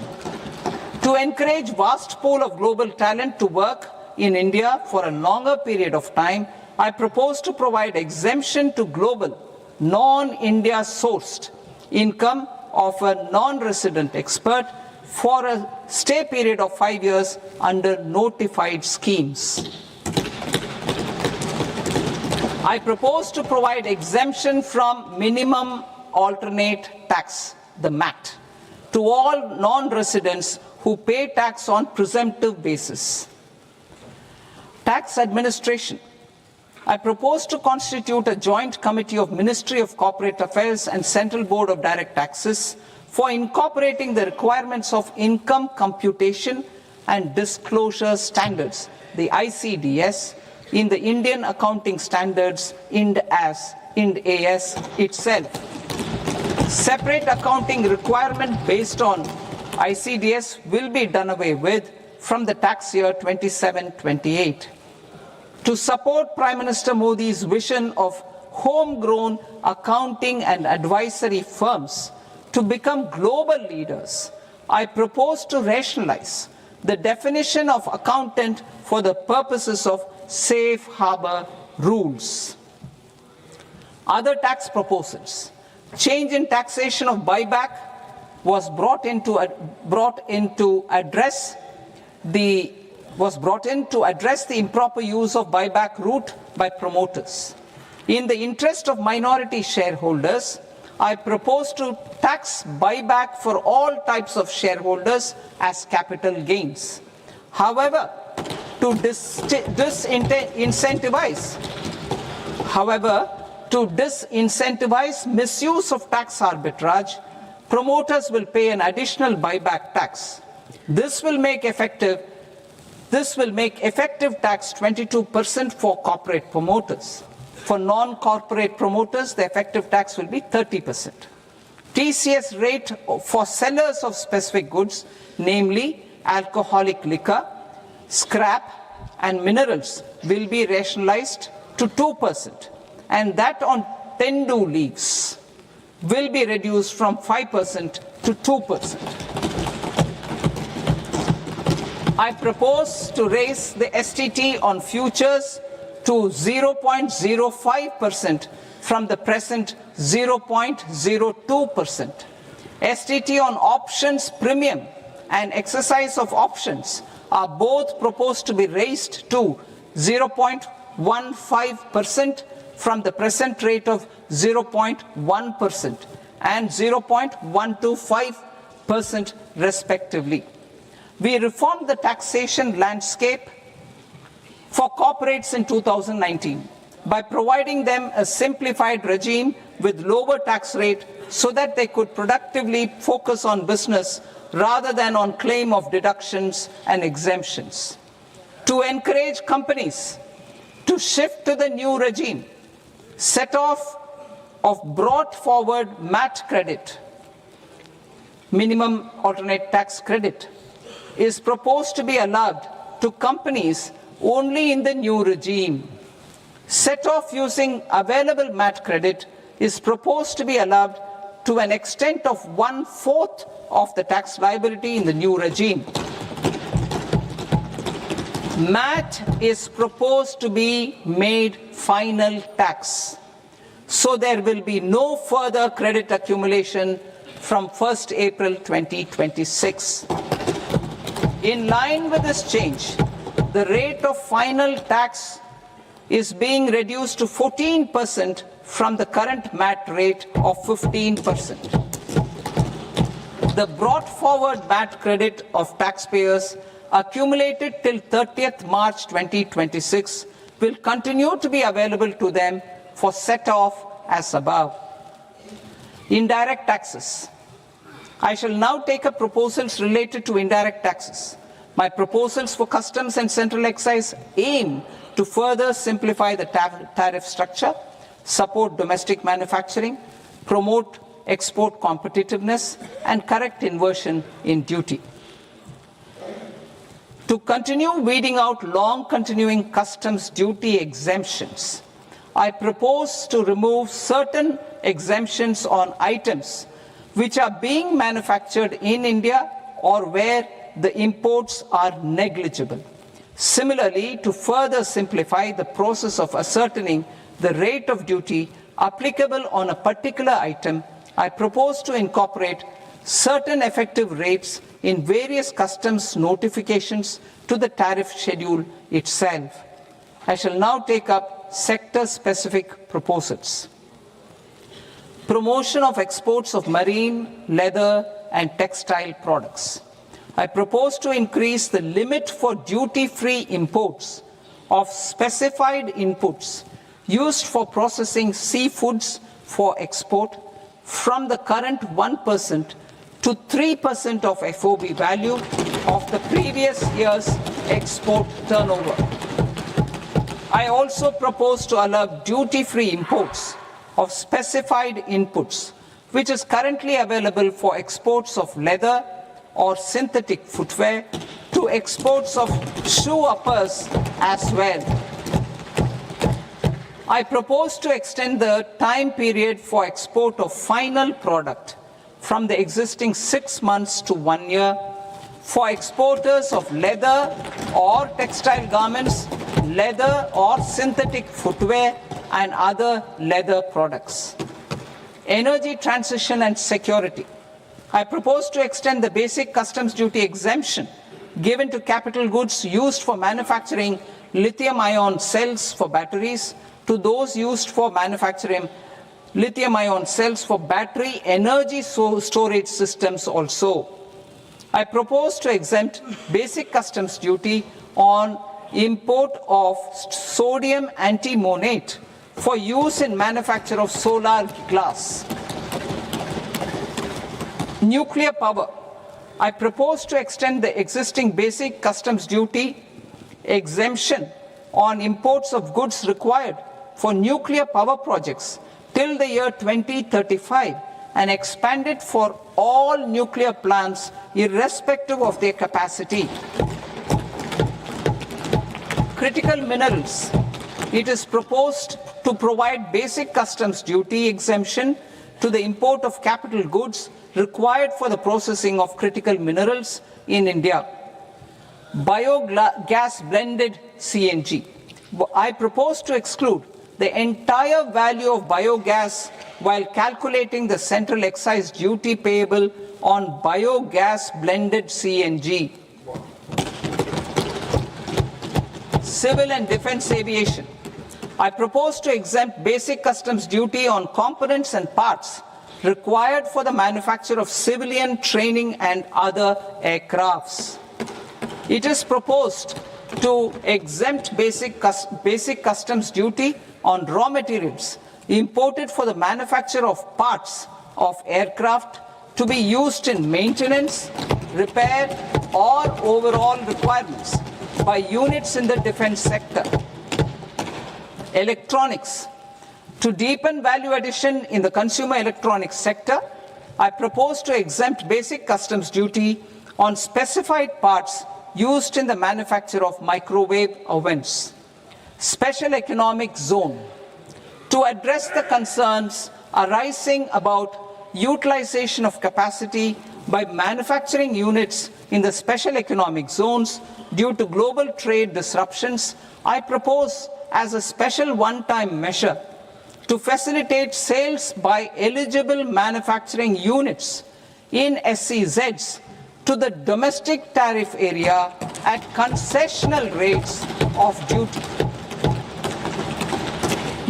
To encourage vast pool of global talent to work in India for a longer period of time, I propose to provide exemption to global, non-India sourced income of a non-resident expert for a stay period of 5 years under notified schemes. I propose to provide exemption from minimum alternate tax, the MAT, to all non-residents who pay tax on presumptive basis. Tax administration. I propose to constitute a joint committee of Ministry of Corporate Affairs and Central Board of Direct Taxes for incorporating the requirements of income computation and disclosure standards, the ICDS, in the Indian Accounting Standards Ind AS itself. Separate accounting requirement based on ICDS will be done away with from the tax year 27-28. To support Prime Minister Modi's vision of homegrown accounting and advisory firms to become global leaders, I propose to rationalize the definition of accountant for the purposes of safe harbor rules. Other tax proposals. Change in taxation of buyback was brought in to address the improper use of buyback route by promoters. In the interest of minority shareholders, I propose to tax buyback for all types of shareholders as capital gains. However, to disincentivize misuse of tax arbitrage, promoters will pay an additional buyback tax. This will make effective tax 22% for corporate promoters. For non-corporate promoters, the effective tax will be 30%. TCS rate for sellers of specific goods, namely alcoholic liquor, scrap, and minerals, will be rationalized to 2%, and that on tendu leaves will be reduced from 5% to 2%. I propose to raise the STT on futures to 0.05% from the present 0.02%. STT on options premium and exercise of options are both proposed to be raised to 0.15% from the present rate of 0.1% and 0.125% respectively. We reformed the taxation landscape for corporates in 2019 by providing them a simplified regime with lower tax rate so that they could productively focus on business rather than on claim of deductions and exemptions. To encourage companies to shift to the new regime, set off of brought forward MAT credit, minimum alternate tax credit, is proposed to be allowed to companies only in the new regime. Set off using available MAT credit is proposed to be allowed to an extent of 1/4 of the tax liability in the new regime. MAT is proposed to be made final tax, so there will be no further credit accumulation from 1st April 2026. In line with this change, the rate of final tax is being reduced to 14% from the current MAT rate of 15%. The brought forward MAT credit of taxpayers accumulated till 30th March 2026 will continue to be available to them for set-off as above. Indirect taxes. I shall now take up proposals related to indirect taxes. My proposals for customs and central excise aim to further simplify the tariff structure, support domestic manufacturing, promote export competitiveness, and correct inversion in duty. To continue weeding out long-continuing customs duty exemptions, I propose to remove certain exemptions on items which are being manufactured in India or where the imports are negligible. Similarly, to further simplify the process of ascertaining the rate of duty applicable on a particular item, I propose to incorporate certain effective rates in various customs notifications to the tariff schedule itself. I shall now take up sector-specific proposals. Promotion of exports of marine, leather, and textile products. I propose to increase the limit for duty-free imports of specified inputs used for processing seafoods for export from the current 1% to 3% of FOB value of the previous year's export turnover. I also propose to allow duty-free imports of specified inputs, which is currently available for exports of leather or synthetic footwear, to exports of shoe uppers as well. I propose to extend the time period for export of final product from the existing 6 months to 1 year for exporters of leather or textile garments, leather or synthetic footwear, and other leather products. Energy transition and security. I propose to extend the basic customs duty exemption given to capital goods used for manufacturing lithium-ion cells for batteries to those used for manufacturing lithium-ion cells for battery energy storage systems also. I propose to exempt basic customs duty on import of sodium antimonate for use in manufacture of solar glass. Nuclear power. I propose to extend the existing basic customs duty exemption on imports of goods required for nuclear power projects till the year 2035 and expand it for all nuclear plants irrespective of their capacity. Critical minerals. It is proposed to provide basic customs duty exemption to the import of capital goods required for the processing of critical minerals in India. Biogas blended CNG. I propose to exclude the entire value of biogas while calculating the central excise duty payable on biogas blended CNG. Civil and defense aviation. I propose to exempt basic customs duty on components and parts required for the manufacture of civilian training and other aircrafts. It is proposed to exempt basic customs duty on raw materials imported for the manufacture of parts of aircraft to be used in maintenance, repair, or overall requirements by units in the defense sector. Electronics. To deepen value addition in the consumer electronics sector, I propose to exempt basic customs duty on specified parts used in the manufacture of microwave ovens. Special economic zone. To address the concerns arising about utilization of capacity by manufacturing units in the special economic zones due to global trade disruptions, I propose as a special one-time measure to facilitate sales by eligible manufacturing units in SEZs to the domestic tariff area at concessional rates of duty.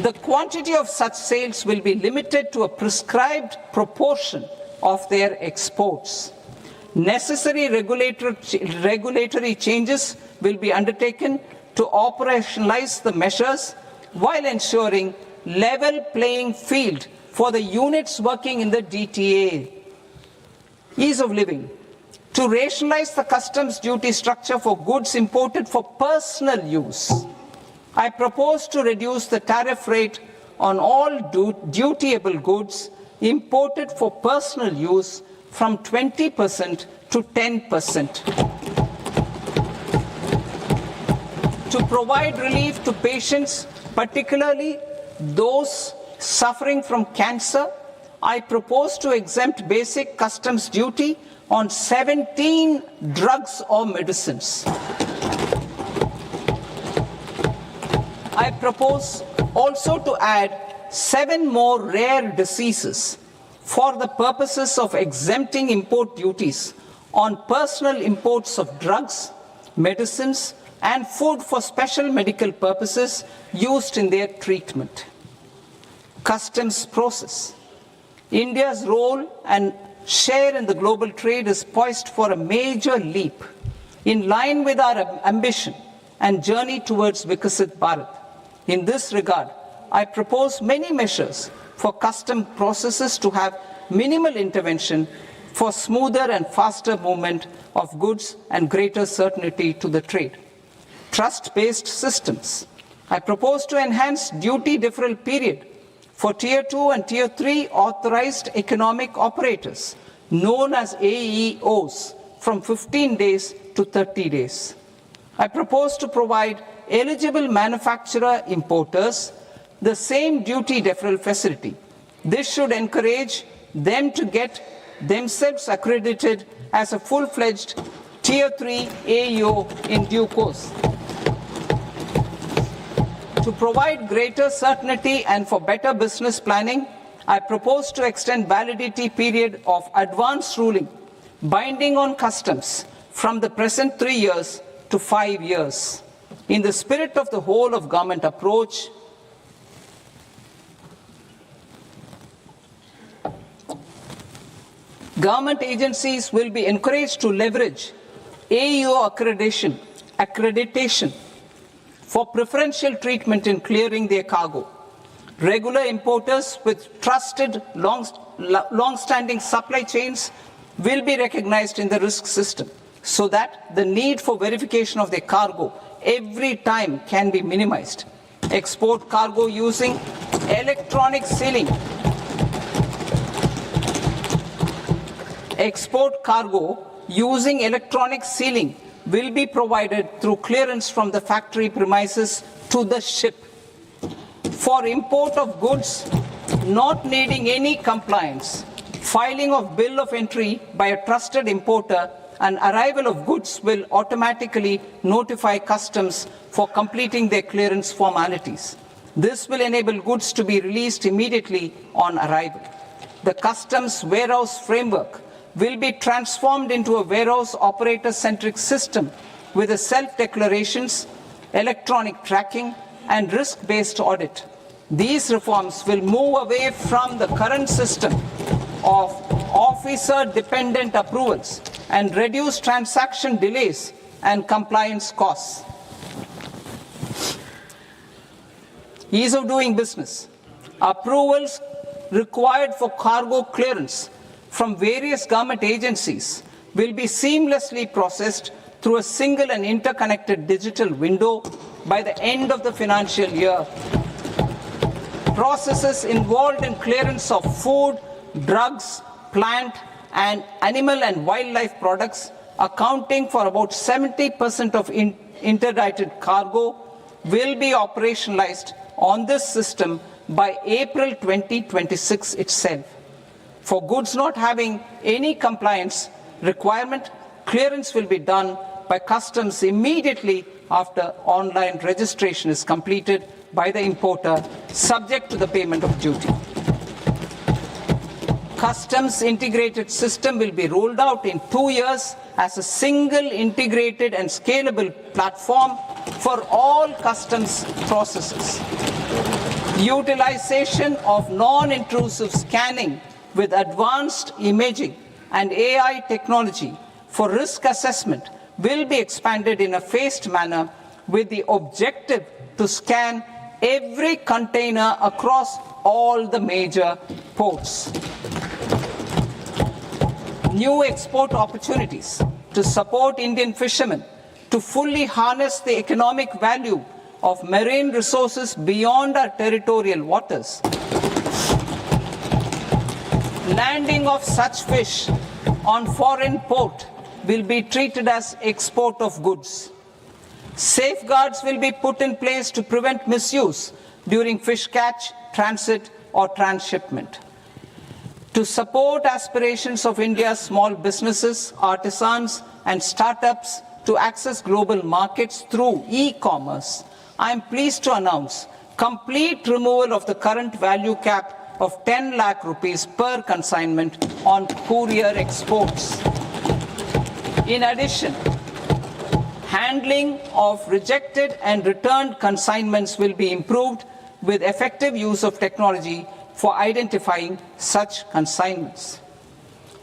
The quantity of such sales will be limited to a prescribed proportion of their exports. Necessary regulatory changes will be undertaken to operationalize the measures while ensuring level playing field for the units working in the DTA. Ease of living. To rationalize the customs duty structure for goods imported for personal use, I propose to reduce the tariff rate on all dutiable goods imported for personal use from 20% to 10%. To provide relief to patients, particularly those suffering from cancer, I propose to exempt basic customs duty on 17 drugs or medicines. I propose also to add 7 more rare diseases for the purposes of exempting import duties on personal imports of drugs, medicines, and food for special medical purposes used in their treatment. Customs process. India's role and share in the global trade is poised for a major leap in line with our ambition and journey towards Viksit Bharat. In this regard, I propose many measures for custom processes to have minimal intervention for smoother and faster movement of goods and greater certainty to the trade. Trust-based systems. I propose to enhance duty deferral period for Tier 2 and Tier 3 authorized economic operators, known as AEOs, from 15 days to 30 days. I propose to provide eligible manufacturer importers the same duty deferral facility. This should encourage them to get themselves accredited as a full-fledged Tier 3 AEO in due course. To provide greater certainty and for better business planning, I propose to extend validity period of advance ruling binding on customs from the present 3 years to 5 years. In the spirit of the whole of government approach, government agencies will be encouraged to leverage AEO accreditation for preferential treatment in clearing their cargo. Regular importers with trusted, long-standing supply chains will be recognized in the risk system so that the need for verification of their cargo every time can be minimized. Export cargo using electronic sealing. Export cargo using electronic sealing will be provided through clearance from the factory premises to the ship. For import of goods not needing any compliance, filing of bill of entry by a trusted importer and arrival of goods will automatically notify customs for completing their clearance formalities. This will enable goods to be released immediately on arrival. The customs warehouse framework will be transformed into a warehouse operator-centric system with a self-declarations, electronic tracking, and risk-based audit. These reforms will move away from the current system of officer-dependent approvals and reduce transaction delays and compliance costs. Ease of doing business. Approvals required for cargo clearance from various government agencies will be seamlessly processed through a single and interconnected digital window by the end of the financial year. Processes involved in clearance of food, drugs, plant, and animal and wildlife products, accounting for about 70% of interdicted cargo, will be operationalized on this system by April 2026 itself. For goods not having any compliance requirement, clearance will be done by customs immediately after online registration is completed by the importer, subject to the payment of duty. Customs integrated system will be rolled out in 2 years as a single integrated and scalable platform for all customs processes. Utilization of non-intrusive scanning with advanced imaging and AI technology for risk assessment will be expanded in a phased manner with the objective to scan every container across all the major ports. New export opportunities to support Indian fishermen to fully harness the economic value of marine resources beyond our territorial waters. Landing of such fish on foreign port will be treated as export of goods. Safeguards will be put in place to prevent misuse during fish catch, transit, or transshipment. To support aspirations of India's small businesses, artisans, and startups to access global markets through e-commerce, I am pleased to announce complete removal of the current value cap of 10 lakh rupees per consignment on courier exports. In addition, handling of rejected and returned consignments will be improved with effective use of technology for identifying such consignments.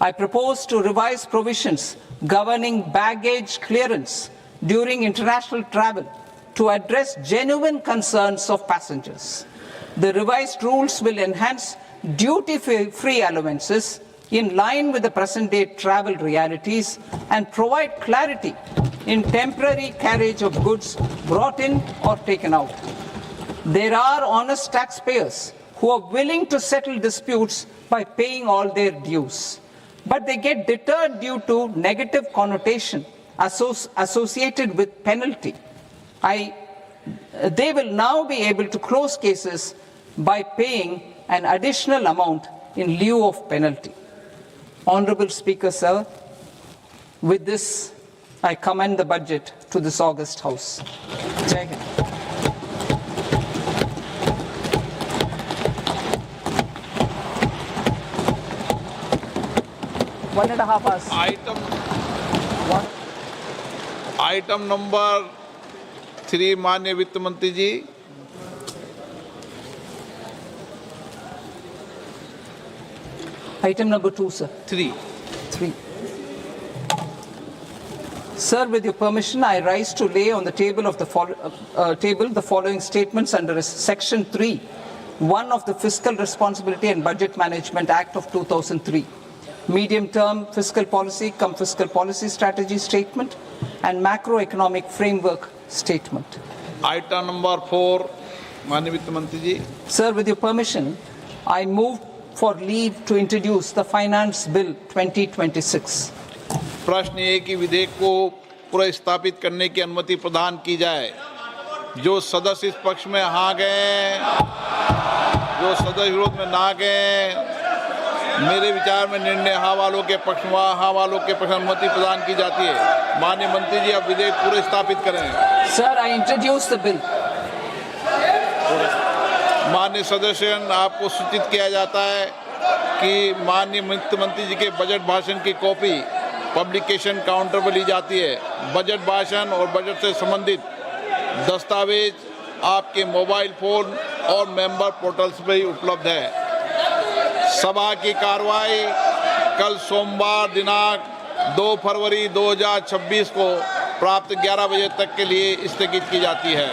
I propose to revise provisions governing baggage clearance during international travel to address genuine concerns of passengers. The revised rules will enhance duty-free allowances in line with the present-day travel realities and provide clarity in temporary carriage of goods brought in or taken out. There are honest taxpayers who are willing to settle disputes by paying all their dues, but they get deterred due to negative connotation associated with penalty. They will now be able to close cases by paying an additional amount in lieu of penalty. Honorable Speaker, sir, with this, I commend the budget to this august House. Jai Hind. One and a half hours. Item number 3 माननीय वित्त मंत्री जी. Item number 2, sir. 3. Sir, with your permission, I rise to lay on the table of the following statements under Section 3, 1 of the Fiscal Responsibility and Budget Management Act of 2003. Medium-term fiscal policy cum fiscal policy strategy statement and macroeconomic framework statement. Item number 4 माननीय वित्त मंत्री जी. Sir, with your permission, I move for leave to introduce the Finance Bill 2026. प्रश्न ये कि विधेयक को पुनर्स्थापित करने की अनुमति प्रदान की जाए. जो सदस्य इस पक्ष में हाँ गए, जो सदस्य विरोध में ना गए, मेरे विचार में निर्णय हाँ वालों के पक्ष में हाँ वालों के पक्ष में अनुमति प्रदान की जाती है. माननीय मंत्री जी, अब विधेयक पूरे स्थापित करें. Sir, I introduce the bill. माननीय सदस्यगण, आपको सूचित किया जाता है कि माननीय मुख्यमंत्री जी के बजट भाषण की कॉपी पब्लिकेशन काउंटर पर ली जाती है। बजट भाषण और बजट से संबंधित दस्तावेज आपके मोबाइल फोन और मेंबर पोर्टल्स पर ही उपलब्ध है। सभा की कार्रवाई कल सोमवार दिनांक 2 फरवरी 2026 को प्राप्त 11 बजे तक के लिए स्थगित की जाती है।